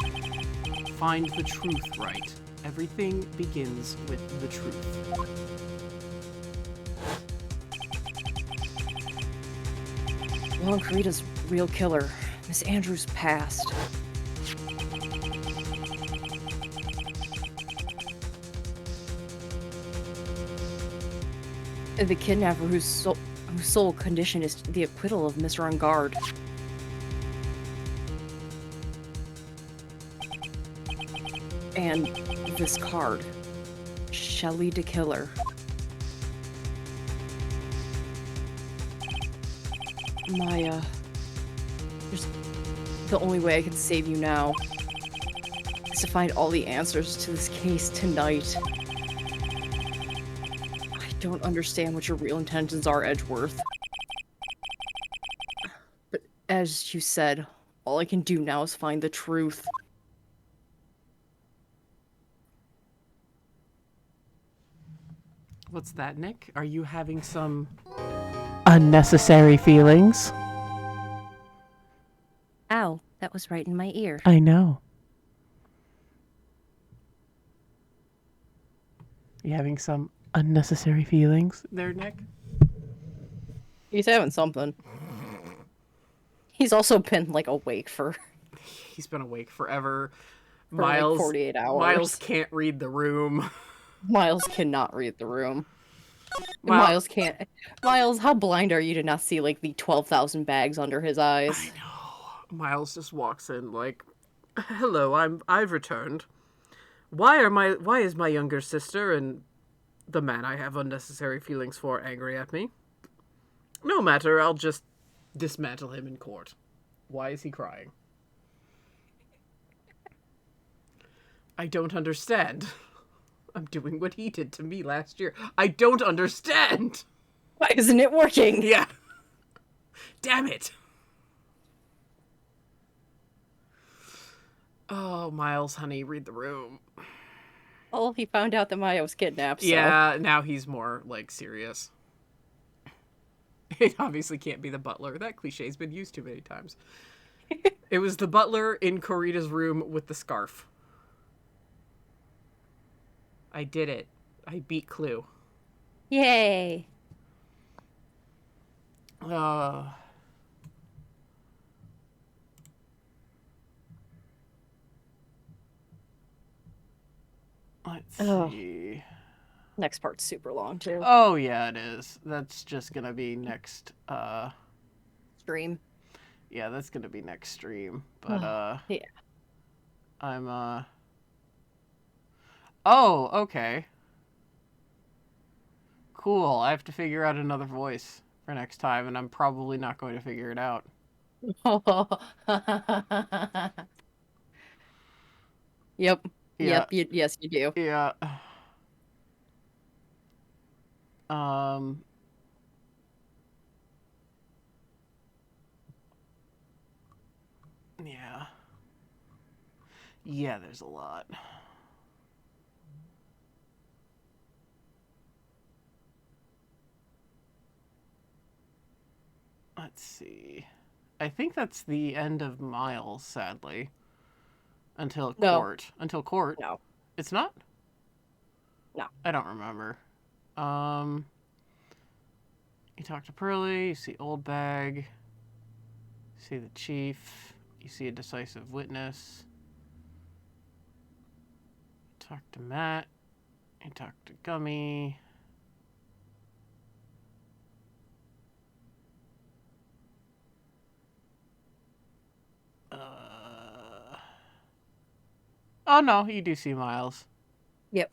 Find the truth, right? Everything begins with the truth. Juan Corrida's real killer. Miss Andrews passed. The kidnapper whose sole condition is the acquittal of Mr. Ungard. And this card. Shelley the Killer. Maya. The only way I can save you now is to find all the answers to this case tonight. I don't understand what your real intentions are, Edgeworth. But as you said, All I can do now is find the truth. What's that, Nick? Are you having some unnecessary feelings? Ow, that was right in my ear. I know. You having some unnecessary feelings there, Nick? He's having something. He's also been, like, awake for He's been awake forever. like 48 hours. Miles can't read the room. Miles cannot read the room. Miles can't. Miles, how blind are you to not see, like, the 12,000 bags under his eyes? I know. Miles just walks in like, "Hello, I've returned. Why is my younger sister and the man I have unnecessary feelings for angry at me? No matter, I'll just dismantle him in court. Why is he crying? I don't understand. I'm doing what he did to me last year. I don't understand. Why isn't it working? Yeah. Damn it. Oh, Miles, honey, read the room. Oh, he found out that Maya was kidnapped, so... Yeah, now he's more, like, serious. It obviously can't be the butler. That cliché's been used too many times. It was the butler in Corita's room with the scarf. I did it. I beat Clue. Yay! Let's Ugh. see. Next part's super long, too. Oh, yeah, it is. That's just gonna be next, Stream. Yeah, that's gonna be next stream. But, Yeah. I'm, Oh, okay. Cool. I have to figure out another voice for next time, and I'm probably not going to figure it out. Yep. Yeah. Yep. Yes, you do. Yeah. Yeah. Yeah, there's a lot. Let's see. I think that's the end of Miles, sadly. Until court. No. Until court. No. It's not? No. I don't remember. You talk to Pearly, you see Old Bag, you see the chief, you see a decisive witness. You talk to Matt, you talk to Gummy. Oh no, you do see Miles. Yep.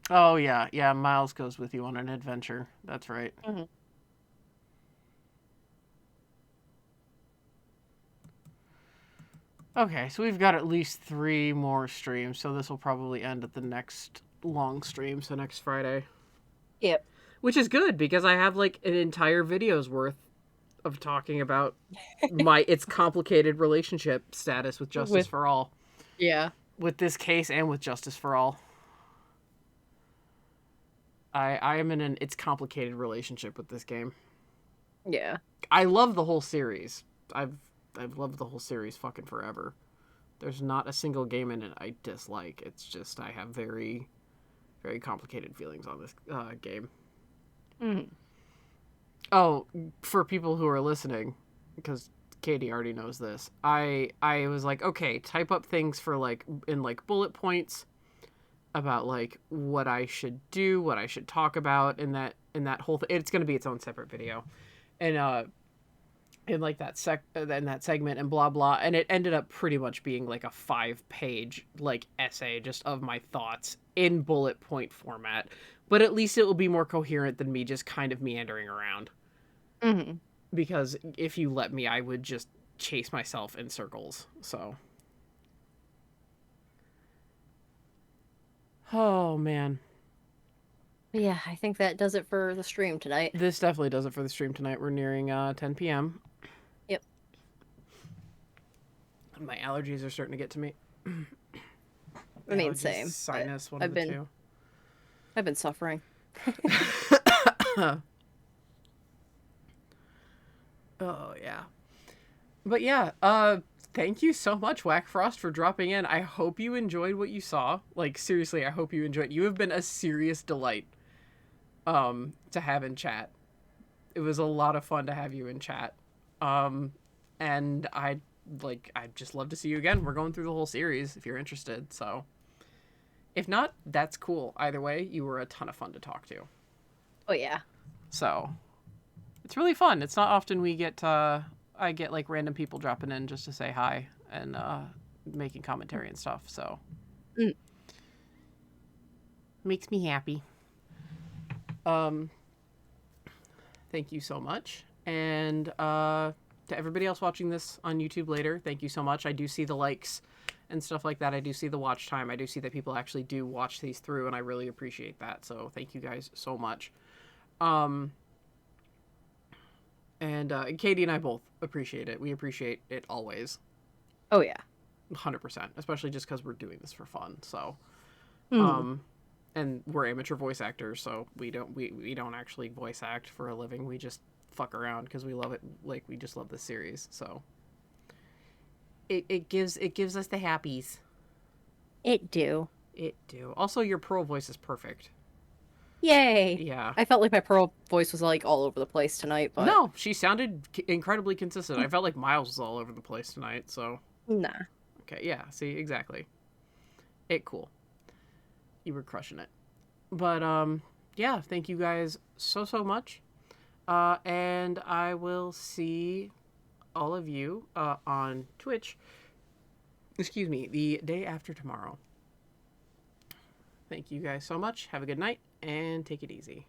Oh yeah, yeah, Miles goes with you on an adventure. That's right. Mm-hmm. Okay, so we've got at least 3 more streams, so this will probably end at the next long stream, so next Friday. Yep. Which is good, because I have, like, an entire video's worth of talking about its complicated relationship status with Justice for All. Yeah. With this case and with Justice for All. I am in an it's complicated relationship with this game. Yeah. I love the whole series. I've loved the whole series fucking forever. There's not a single game in it I dislike. It's just I have very, very complicated feelings on this game. Mm-hmm. Oh, for people who are listening, because Katie already knows this, I was like, okay, type up things for like in like bullet points about like what I should do, what I should talk about in that whole thing. It's going to be its own separate video. And in like that segment and blah blah, and it ended up pretty much being like a 5-page like essay just of my thoughts in bullet point format But at least it will be more coherent than me just kind of meandering around. Mm-hmm. Because if you let me, I would just chase myself in circles. So. Oh, man. Yeah, I think that does it for the stream tonight. This definitely does it for the stream tonight. We're nearing 10 p.m. Yep. My allergies are starting to get to me. I mean, Allergies, same. Sinus, one I've of the been- two. I've been suffering. Oh, yeah. But yeah, thank you so much, Whack Frost, for dropping in. I hope you enjoyed what you saw. Like, seriously, I hope you enjoyed. You have been a serious delight to have in chat. It was a lot of fun to have you in chat. And I'd just love to see you again. We're going through the whole series if you're interested. So if not, that's cool. Either way, you were a ton of fun to talk to. Oh yeah. So it's really fun. It's not often we get I get like random people dropping in just to say hi and making commentary and stuff. So makes me happy. Thank you so much. And to everybody else watching this on YouTube later, thank you so much. I do see the likes and stuff like that. I do see the watch time. I do see that people actually do watch these through, and I really appreciate that. So thank you guys so much. And Katie and I both appreciate it. We appreciate it always. Oh yeah. 100%, especially just because we're doing this for fun. So, Mm. and we're amateur voice actors, so we don't actually voice act for a living. We just fuck around because we love it. Like, we just love this series. So it gives us the happies. It do. It do. Also, your Pearl voice is perfect. Yay. Yeah. I felt like my Pearl voice was like all over the place tonight, but No, she sounded incredibly consistent. I felt like Miles was all over the place tonight. So nah. okay, yeah. See, exactly. It cool. You were crushing it. But yeah, thank you guys so much. And I will see all of you on Twitch. Excuse me, the day after tomorrow. Thank you guys so much. Have a good night and take it easy.